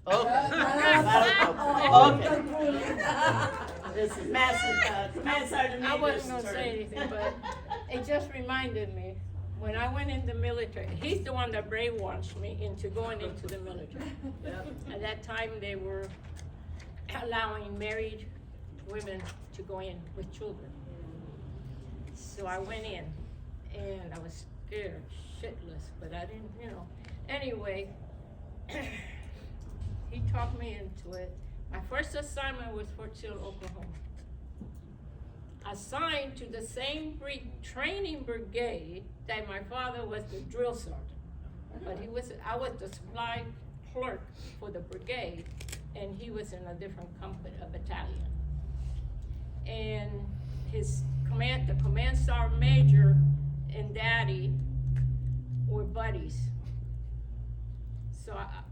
Okay. Okay. This is Master Command Sergeant. I wasn't going to say anything, but it just reminded me, when I went in the military, he's the one that brainwashed me into going into the military. At that time, they were allowing married women to go in with children. So I went in, and I was scared shitless, but I didn't, you know. Anyway, he talked me into it. My first assignment was Fort Sill, Oklahoma. Assigned to the same training brigade that my father was the drill sergeant. But I was the supply clerk for the brigade, and he was in a different company, a battalion. And the command sergeant major and Daddy were buddies. So I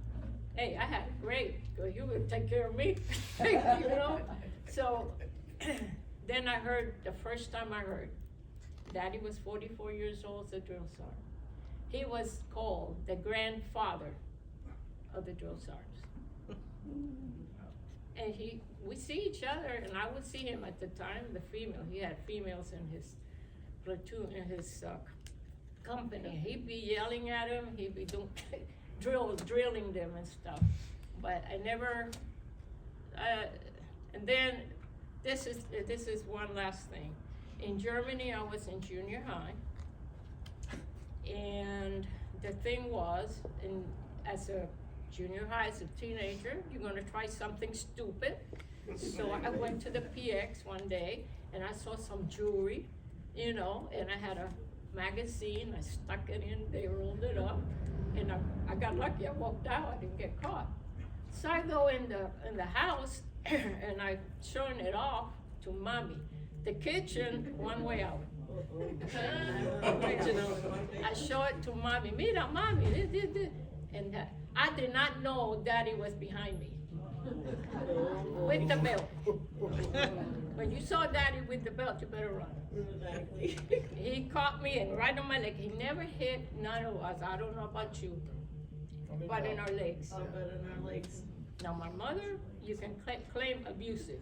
had it great, because you would take care of me, you know? So then I heard, the first time I heard, Daddy was 44 years old as a drill sergeant. He was called the grandfather of the drill sergeants. And we see each other, and I would see him at the time, he had females in his platoon, in his company. He'd be yelling at him, he'd be doing drilling them and stuff. But I never, and then this is one last thing. In Germany, I was in junior high, and the thing was, as a junior high, as a teenager, you're gonna try something stupid. So I went to the PX one day, and I saw some jewelry, you know, and I had a magazine, I stuck it in, they rolled it up, and I got lucky, I walked out, I didn't get caught. So I go in the house, and I showing it off to Mommy. The kitchen, one way out. I show it to Mommy, Mira, Mommy, this. And I did not know Daddy was behind me. With the belt. When you saw Daddy with the belt, you better run. Exactly. He caught me and right on my leg. He never hit none of us. I don't know about you, but in our legs. All good in our legs. Now my mother, you can claim abusive.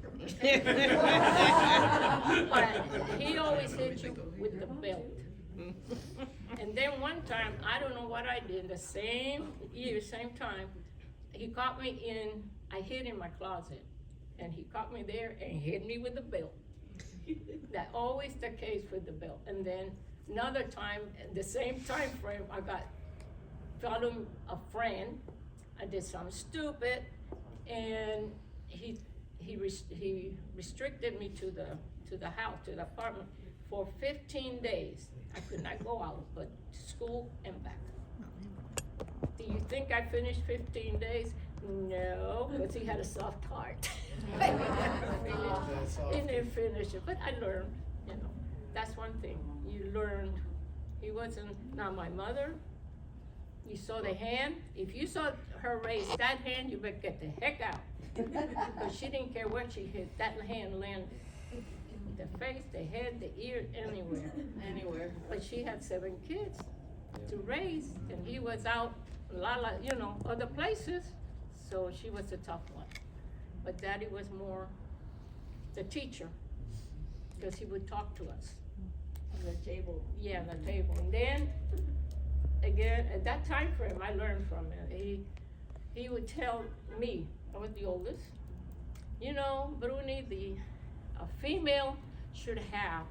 But he always hit you with the belt. And then one time, I don't know what I did, the same year, same time, he caught me I hid in my closet. And he caught me there and hit me with the belt. That always the case with the belt. And then another time, the same time frame, I got following a friend. I did something stupid, and he restricted me to the house, to the apartment, for 15 days. I could not go out, but to school and back. Do you think I finished 15 days? No, because he had a soft heart. He didn't finish it, but I learned, you know. That's one thing, you learned. He wasn't, now my mother, you saw the hand. If you saw her raise that hand, you better get the heck out. Because she didn't care where she hit, that hand landed. The face, the head, the ear, anywhere. Anywhere. But she had 7 kids to raise, and he was out, you know, other places. So she was the tough one. But Daddy was more the teacher, because he would talk to us. On the table. Yeah, the table. And then, again, at that time frame, I learned from him. He would tell me, I was the oldest, you know, Bruni, a female should have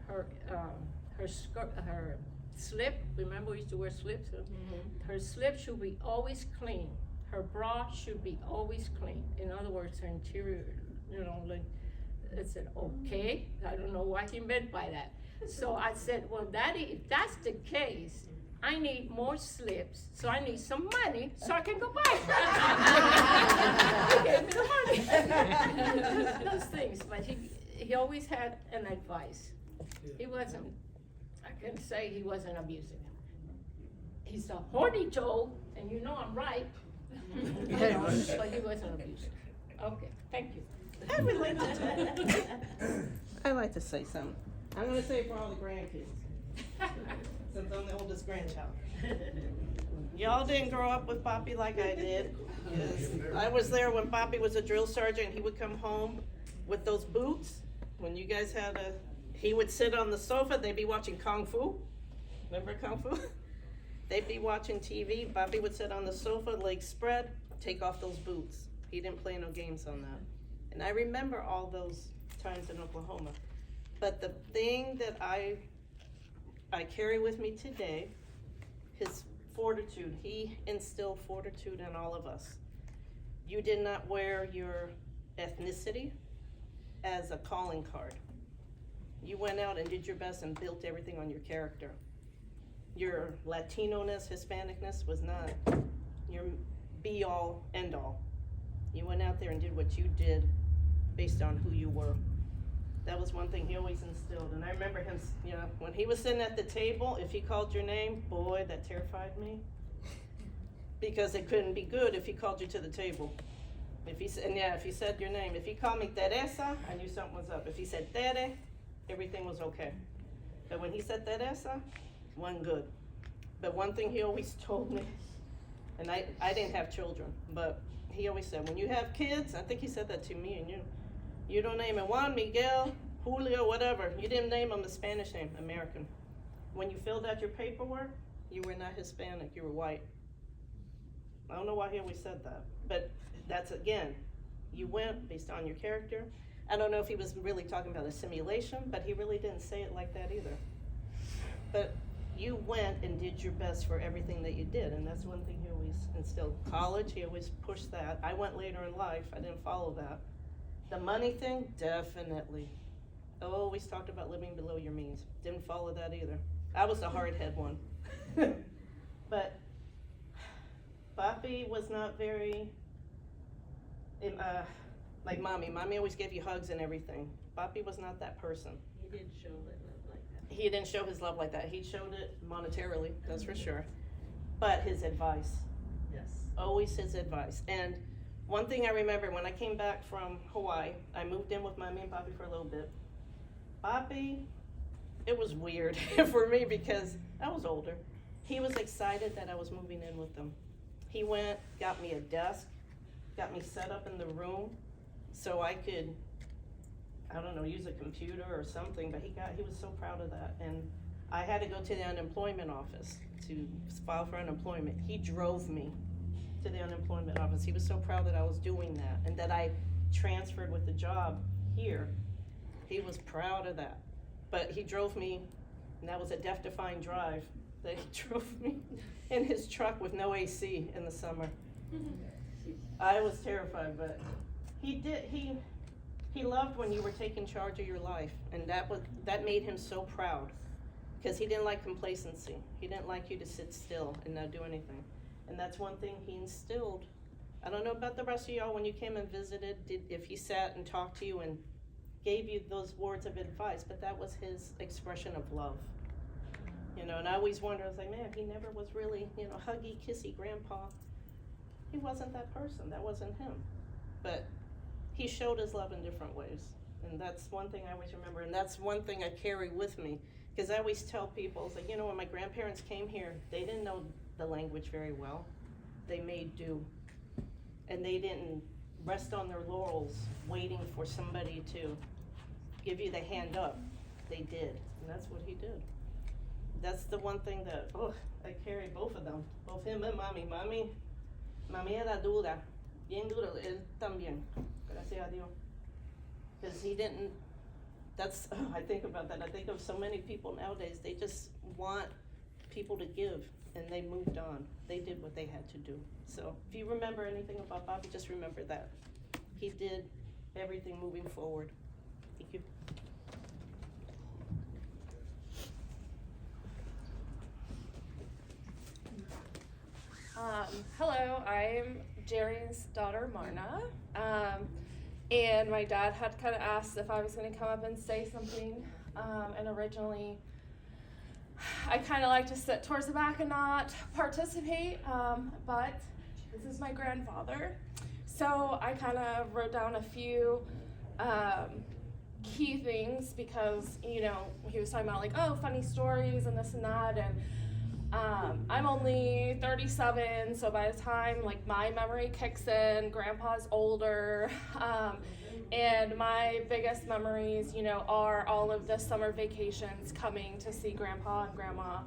her skirt, her slip. Remember, we used to wear slips. Her slip should be always clean. Her bra should be always clean. In other words, her interior, you know, like, I said, okay. I don't know what he meant by that. So I said, well, Daddy, if that's the case, I need more slips, so I need some money so I can go buy it. He gave me the money. Those things, but he always had an advice. He wasn't, I can say he wasn't abusive. He's a horny toad, and you know I'm right. But he wasn't abusive. Okay, thank you. I relate to that. I'd like to say something. I'm gonna say it for all the grandkids, since I'm the oldest grandchild. Y'all didn't grow up with Papi like I did. Yes. I was there when Papi was a drill sergeant. He would come home with those boots. When you guys he would sit on the sofa, they'd be watching Kung Fu. Remember Kung Fu? They'd be watching TV. Papi would sit on the sofa, legs spread, take off those boots. He didn't play no games on that. And I remember all those times in Oklahoma. But the thing that I carry with me today, his fortitude. He instilled fortitude in all of us. You did not wear your ethnicity as a calling card. You went out and did your best and built everything on your character. Your Latino-ness, Hispanicness was not your be-all, end-all. You went out there and did what you did based on who you were. That was one thing he always instilled. And I remember him, you know, when he was sitting at the table, if he called your name, boy, that terrified me. Because it couldn't be good if he called you to the table. If he said your name. If he called me Teresa, I knew something was up. If he said Tere, everything was okay. But when he said Teresa, wasn't good. But one thing he always told me, and I didn't have children, but he always said, when you have kids, I think he said that to me and you don't name it Juan, Miguel, Julio, whatever. You didn't name them a Spanish name, American. When you filled out your paperwork, you were not Hispanic, you were white. I don't know why he always said that, but that's, again, you went based on your character. I don't know if he was really talking about assimilation, but he really didn't say it like that either. But you went and did your best for everything that you did, and that's one thing he always instilled. College, he always pushed that. I went later in life, I didn't follow that. The money thing, definitely. Always talked about living below your means. Didn't follow that either. I was the hard head one. But Papi was not very, like Mommy. Mommy always gave you hugs and everything. Papi was not that person. He didn't show that love like that. He didn't show his love like that. He showed it monetarily, that's for sure. But his advice. Yes. Always his advice. And One thing I remember, when I came back from Hawaii, I moved in with Mommy and Papi for a little bit. Papi, it was weird for me because I was older. He was excited that I was moving in with them. He went, got me a desk, got me set up in the room so I could, I don't know, use a computer or something, but he was so proud of that. And I had to go to the unemployment office to file for unemployment. He drove me to the unemployment office. He was so proud that I was doing that and that I transferred with the job here. He was proud of that. But he drove me, and that was a death-defying drive, that he drove me in his truck with no AC in the summer. I was terrified, but he loved when you were taking charge of your life, and that made him so proud, because he didn't like complacency. He didn't like you to sit still and not do anything. And that's one thing he instilled. I don't know about the rest of y'all, when you came and visited, if he sat and talked to you and gave you those words of advice, but that was his expression of love. You know, and I always wonder, I was like, man, he never was really, you know, huggy, kissy grandpa. He wasn't that person, that wasn't him. But he showed his love in different ways. And that's one thing I always remember, and that's one thing I carry with me. Because I always tell people, it's like, you know, when my grandparents came here, they didn't know the language very well. They made do. And they didn't rest on their laurels waiting for somebody to give you the hand up. They did, and that's what he did. That's the one thing that, I carry both of them, both him and Mommy. Mommy era dura, bien dura, él también, gracias a Dios. Because he didn't, I think about that, I think of so many people nowadays, they just want people to give, and they moved on. They did what they had to do. So if you remember anything about Bobby, just remember that. He did everything moving forward. Thank you. Hello, I'm Jerry's daughter, Marna. And my dad had kind of asked if I was going to come up and say something. And originally, I kind of like to sit towards the back and not participate. But this is my grandfather. So I kind of wrote down a few key things because, you know, he was talking about like, oh, funny stories and this and that. And I'm only 37, so by the time like my memory kicks in, Grandpa's older, and my biggest memories, you know, are all of the summer vacations coming to see Grandpa and Grandma.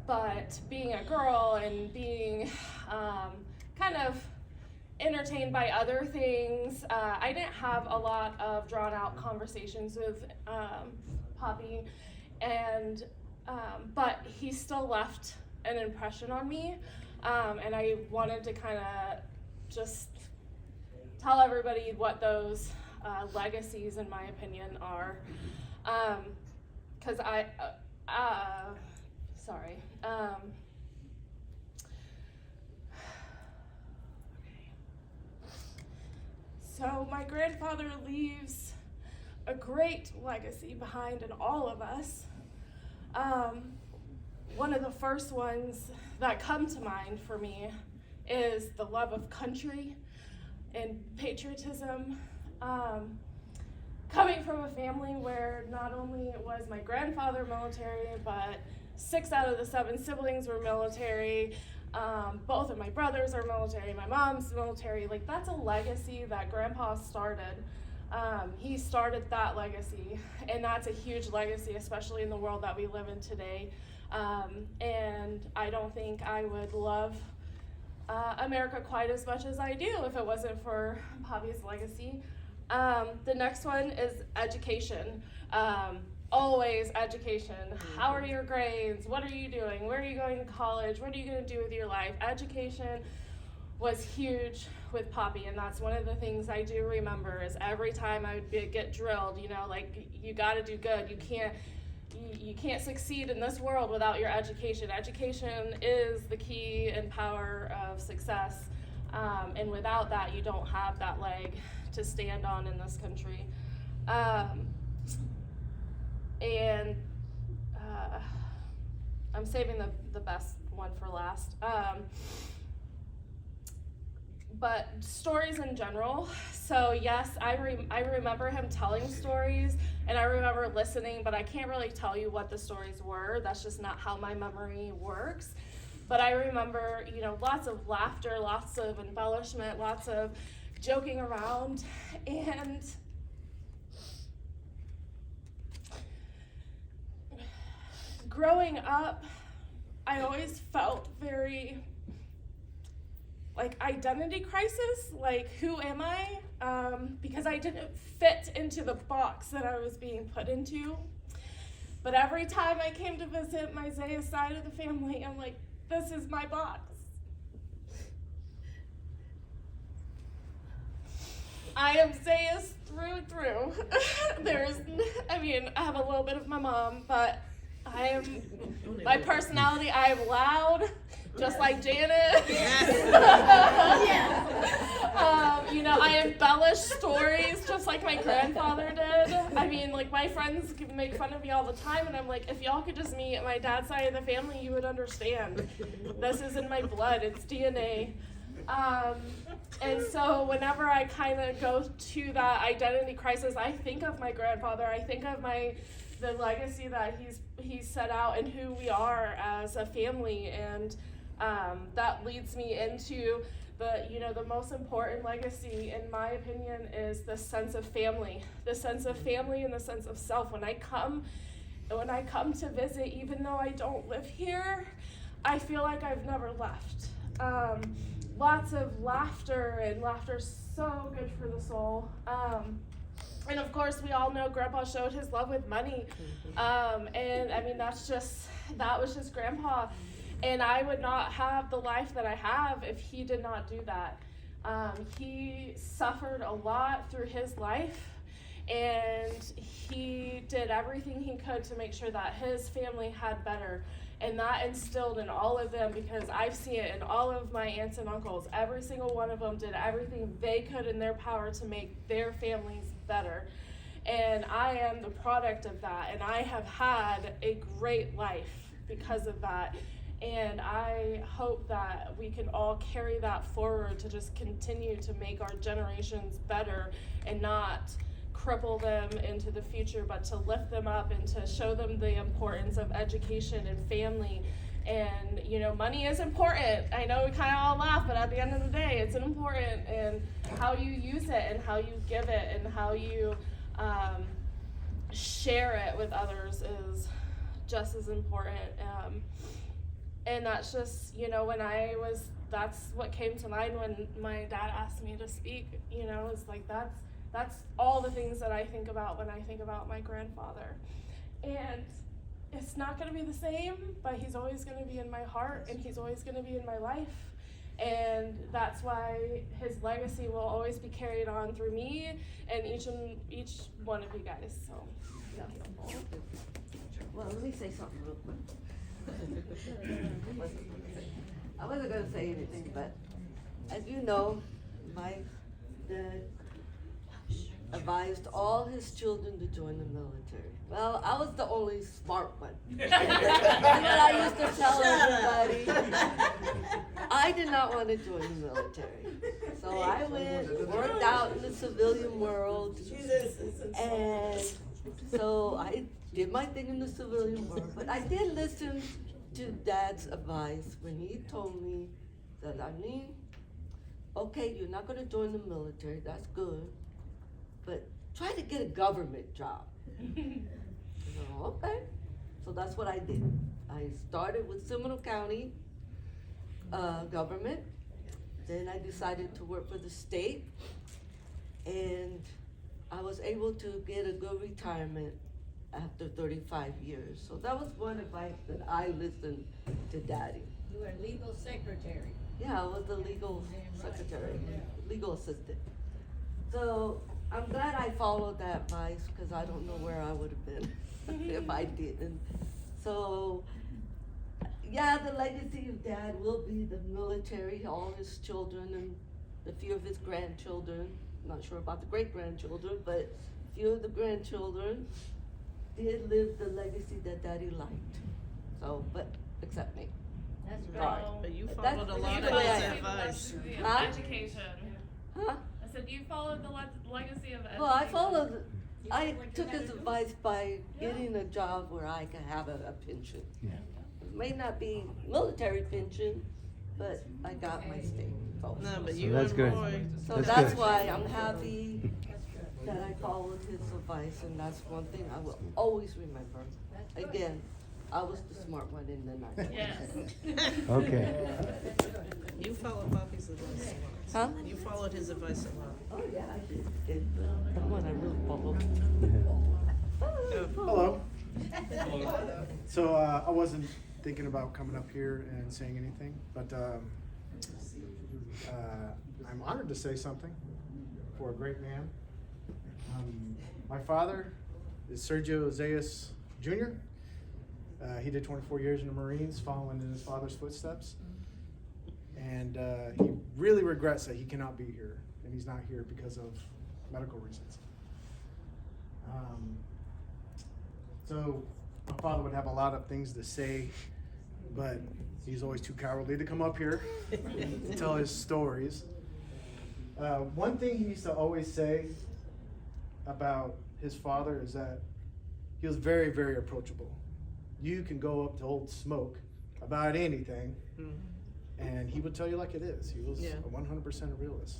But being a girl and being kind of entertained by other things, I didn't have a lot of drawn out conversations with Poppy, and but he still left an impression on me, and I wanted to kind of just tell everybody what those legacies, in my opinion, are, because sorry. So my grandfather leaves a great legacy behind in all of us. One of the first ones that come to mind for me is the love of country and patriotism. Coming from a family where not only was my grandfather military, but 6 out of the 7 siblings were military. Both of my brothers are military, my mom's military. Like, that's a legacy that Grandpa started. He started that legacy, and that's a huge legacy, especially in the world that we live in today. And I don't think I would love America quite as much as I do if it wasn't for Poppy's legacy. The next one is education. Always education. How are your grades? What are you doing? Where are you going to college? What are you going to do with your life? Education was huge with Poppy, and that's one of the things I do remember is every time I would get drilled, you know, like, you got to do good. You can't succeed in this world without your education. Education is the key and power of success, and without that, you don't have that leg to stand on in this country. And I'm saving the best one for last. but stories in general. So yes, I remember him telling stories, and I remember listening, but I can't really tell you what the stories were. That's just not how my memory works. But I remember, you know, lots of laughter, lots of embellishment, lots of joking around, and growing up, I always felt very like identity crisis, like who am I? Because I didn't fit into the box that I was being put into. But every time I came to visit my Zayas side of the family, I'm like, this is my box. I am Zayas through and through. I have a little bit of my mom, but I am, my personality, I am loud, just like Janet. You know, I embellish stories just like my grandfather did. I mean, like, my friends make fun of me all the time, and I'm like, if y'all could just meet my dad's side of the family, you would understand. This is in my blood, it's DNA. And so whenever I kind of go to that identity crisis, I think of my grandfather, I think of the legacy that he's set out and who we are as a family, and that leads me into the most important legacy, in my opinion, is the sense of family and the sense of self. When I come to visit, even though I don't live here, I feel like I've never left. Lots of laughter, and laughter's so good for the soul. And of course, we all know Grandpa showed his love with money. And I mean, that was just Grandpa. And I would not have the life that I have if he did not do that. He suffered a lot through his life, and he did everything he could to make sure that his family had better. And that instilled in all of them, because I've seen it in all of my aunts and uncles. Every single one of them did everything they could in their power to make their families better. And I am the product of that, and I have had a great life because of that. And I hope that we can all carry that forward to just continue to make our generations better and not cripple them into the future, but to lift them up and to show them the importance of education and family. And, you know, money is important. I know we kind of all laugh, but at the end of the day, it's important, and how you use it and how you give it and how you share it with others is just as important. And that's just, you know, that's what came to mind when my dad asked me to speak, you know, it's like that's all the things that I think about when I think about my grandfather. And it's not gonna be the same, but he's always gonna be in my heart, and he's always gonna be in my life. And that's why his legacy will always be carried on through me and each one of you guys, so. Yeah. Well, let me say something real quick. I wasn't gonna say anything, but as you know, my dad advised all his children to join the military. Well, I was the only smart one. That's what I used to tell everybody. I did not want to join the military. So I went, worked out in the civilian world, and so I did my thing in the civilian world. But I did listen to Dad's advice when he told me that, Arleen, okay, you're not gonna join the military, that's good, but try to get a government job. So, okay, so that's what I did. I started with Seminole County government, then I decided to work for the state, and I was able to get a good retirement after 35 years. So that was one advice that I listened to Daddy. You were legal secretary. Yeah, I was the legal secretary, legal assistant. So I'm glad I followed that advice, because I don't know where I would have been if I didn't. So, yeah, the legacy of Dad will be the military, all his children and a few of his grandchildren. I'm not sure about the great-grandchildren, but a few of the grandchildren did live the legacy that Daddy liked. So, but except me. That's Right. right. But you That's followed a the lot of way his I- advice. Huh? Education. Huh? I said you followed the legacy of education. Well, I took his advice by getting a job where I could have a pension. It may not be military pension, but I got my state post. No, but So you that's and good. Roy. So That's that's good. why I'm happy that I followed his advice, and that's one thing I will always remember. Again, I was the smart one in the night. Yes. Okay. You followed Poppy's advice a lot. Huh? You followed his advice a lot. Oh, yeah, I did. That one I really followed. Hello. So I wasn't thinking about coming up here and saying anything, but I'm honored to say something for a great man. My father is Sergio Zayas Jr. He did 24 years in the Marines, following in his father's footsteps. And he really regrets that he cannot be here, and he's not here because of medical reasons. So my father would have a lot of things to say, but he's always too cowardly to come up here to tell his stories. One thing he used to always say about his father is that he was very, very approachable. You can go up to Old Smoke about anything, and he would tell you like it is. He was 100% a realist.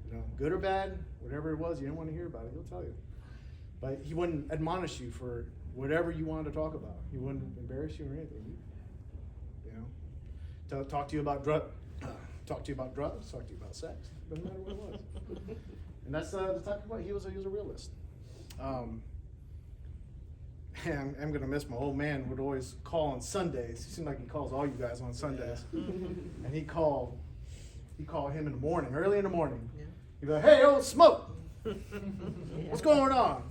You know, good or bad, whatever it was, you didn't want to hear about it, he'll tell you. But he wouldn't admonish you for whatever you wanted to talk about. He wouldn't embarrass you or anything. You know, talk to you about drugs, talk to you about sex. Doesn't matter what it was. And that's the type of way he was a realist. And I'm gonna miss my old man. Would always call on Sundays. He seemed like he calls all you guys on Sundays. And he'd call him in the morning, early in the morning. He'd be like, "Hey, Old Smoke, what's going on?"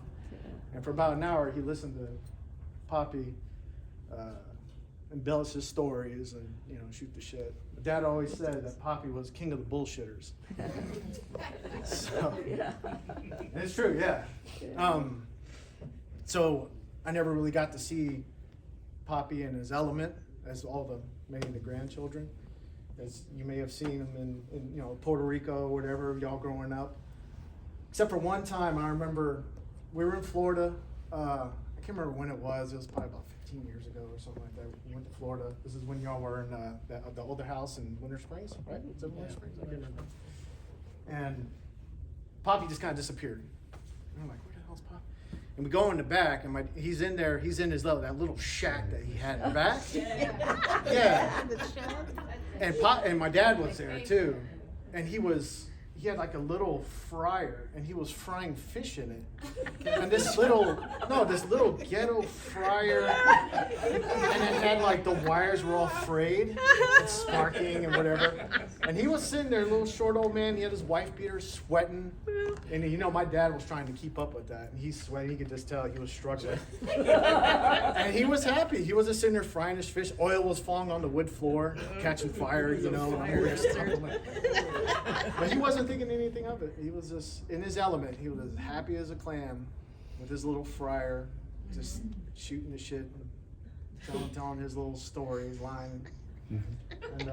And for about an hour, he listened to Poppy embellish his stories and, you know, shoot the shit. My dad always said that Poppy was king of the bullshitters. So, and it's true, yeah. So I never really got to see Poppy in his element, as many of the grandchildren, as you may have seen him in you know, Puerto Rico or whatever, y'all growing up. Except for one time, I remember we were in Florida. I can't remember when it was. It was probably about 15 years ago or something like that. We went to Florida. This is when y'all were in the older house in Winter Springs, right? Was it Winter Springs? I can't remember. And Poppy just kind of disappeared. And I'm like, where the hell's Poppy? And we go in the back, and he's in there. He's in that little shack that he had in the back. Yeah. And my dad was there too, and he had like a little fryer, and he was frying fish in it. And this little ghetto fryer, and it had like the wires were all frayed and sparking and whatever. And he was sitting there, little short old man. He had his wife beater, sweating. And you know, my dad was trying to keep up with that, and he's sweating. You could just tell he was struggling. And he was happy. He was just sitting there frying his fish. Oil was falling on the wood floor, catching fire, you know. But he wasn't thinking anything of it. He was just in his element. He was as happy as a clam with his little fryer, just shooting the shit, telling his little stories, lying. And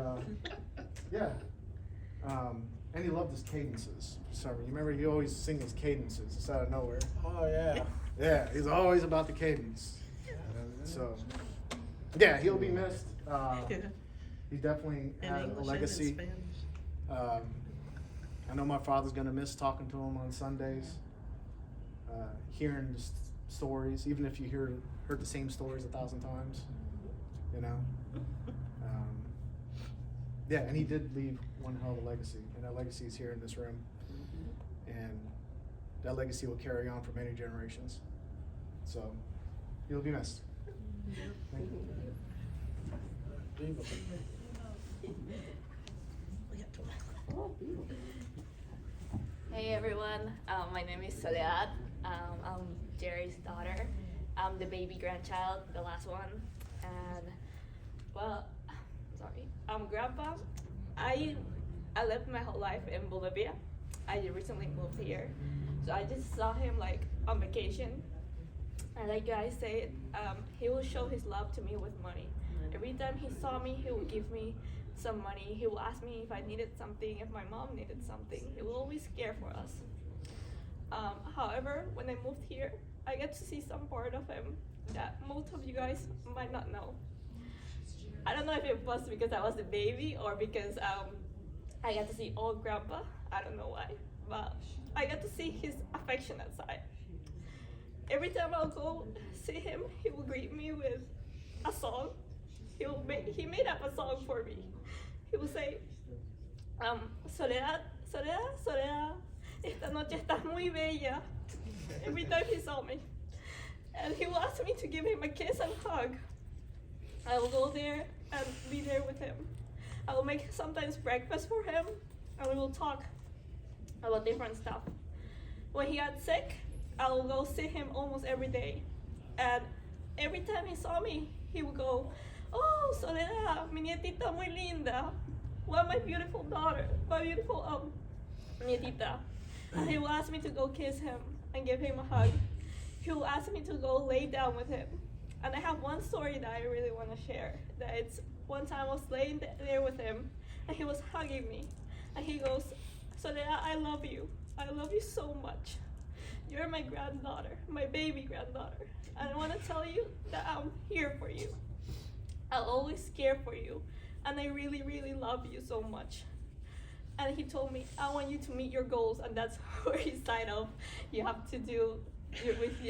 and he loved his cadences. So you remember he always sing his cadences just out of nowhere. Oh, yeah. Yeah, he's always about the cadence. So yeah, he'll be missed. He definitely In has a English legacy. and in Spanish. I know my father's gonna miss talking to him on Sundays, hearing the stories, even if you heard the same stories 1,000 times, you know. Yeah, and he did leave one hell of a legacy, and that legacy is here in this room, and that legacy will carry on for many generations. So he'll be missed. Thank you. Hey everyone, my name is Soledad. I'm Jerry's daughter. I'm the baby grandchild, the last one. And grandpa, I lived my whole life in Bolivia. I recently moved here, so I just saw him like on vacation. And like I said, he will show his love to me with money. every time he saw me, he would give me some money. He would ask me if I needed something, if my mom needed something. He would always care for us. However, when I moved here, I get to see some part of him that most of you guys might not know. I don't know if it was because I was a baby or because I got to see old grandpa. I don't know why, but I got to see his affectionate side. Every time I'll go see him, he will greet me with a song. He made up a song for me. He will say, Soledad, Soledad, Soledad, esta noche estás muy bella. Every time he saw me. And he will ask me to give him a kiss and hug. I will go there and be there with him. I will make sometimes breakfast for him, and we will talk about different stuff. When he got sick, I will go see him almost every day. And every time he saw me, he would go, oh, Soledad, mi nietita muy linda. What my beautiful daughter, my beautiful nietita. And he will ask me to go kiss him and give him a hug. He will ask me to go lay down with him. And I have one story that I really want to share. That it's one time I was laying there with him, and he was hugging me. And he goes, Soledad, I love you. I love you so much. You're my granddaughter, my baby granddaughter. And I want to tell you that I'm here for you. I'll always care for you. And I really, really love you so much. And he told me, I want you to meet your goals. And that's where he signed off. You have to do with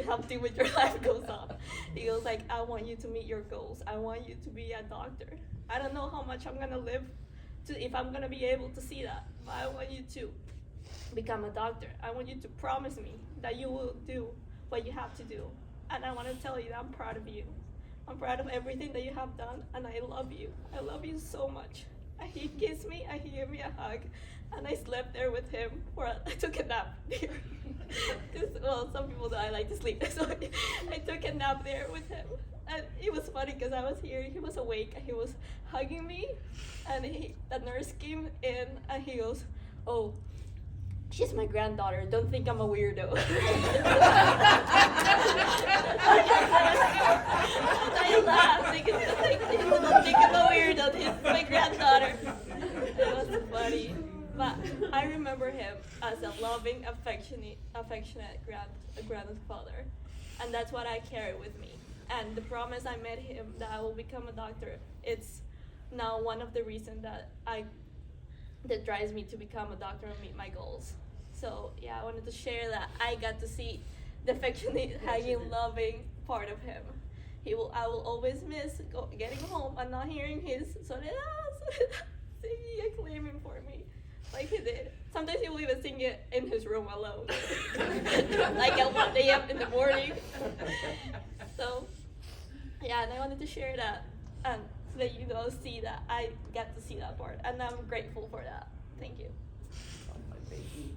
your life goes on. He goes like, I want you to meet your goals. I want you to be a doctor. I don't know how much I'm gonna live if I'm gonna be able to see that, but I want you to become a doctor. I want you to promise me that you will do what you have to do. And I want to tell you that I'm proud of you. I'm proud of everything that you have done, and I love you. I love you so much. And he kissed me, and he gave me a hug, and I slept there with him, or I took a nap there. Well, some people I like to sleep, so I took a nap there with him. And it was funny because I was here, he was awake, and he was hugging me, and the nurse came in, and he goes, oh, she's my granddaughter, don't think I'm a weirdo. I laughed because don't think I'm a weirdo, he's my granddaughter. It was funny. But I remember him as a loving, affectionate grandfather. And that's what I carry with me. And the promise I made him that I will become a doctor, it's now one of the reasons that drives me to become a doctor and meet my goals. So yeah, I wanted to share that I got to see the affectionate, hanging, loving part of him. I will always miss getting home and not hearing his Soledad, singing and claiming for me, like he did. Sometimes he will even sing it in his room alone, like at 1 a.m. in the morning. So yeah, and I wanted to share that and so that you guys see that I get to see that part, and I'm grateful for that. Thank you. Oh, my baby.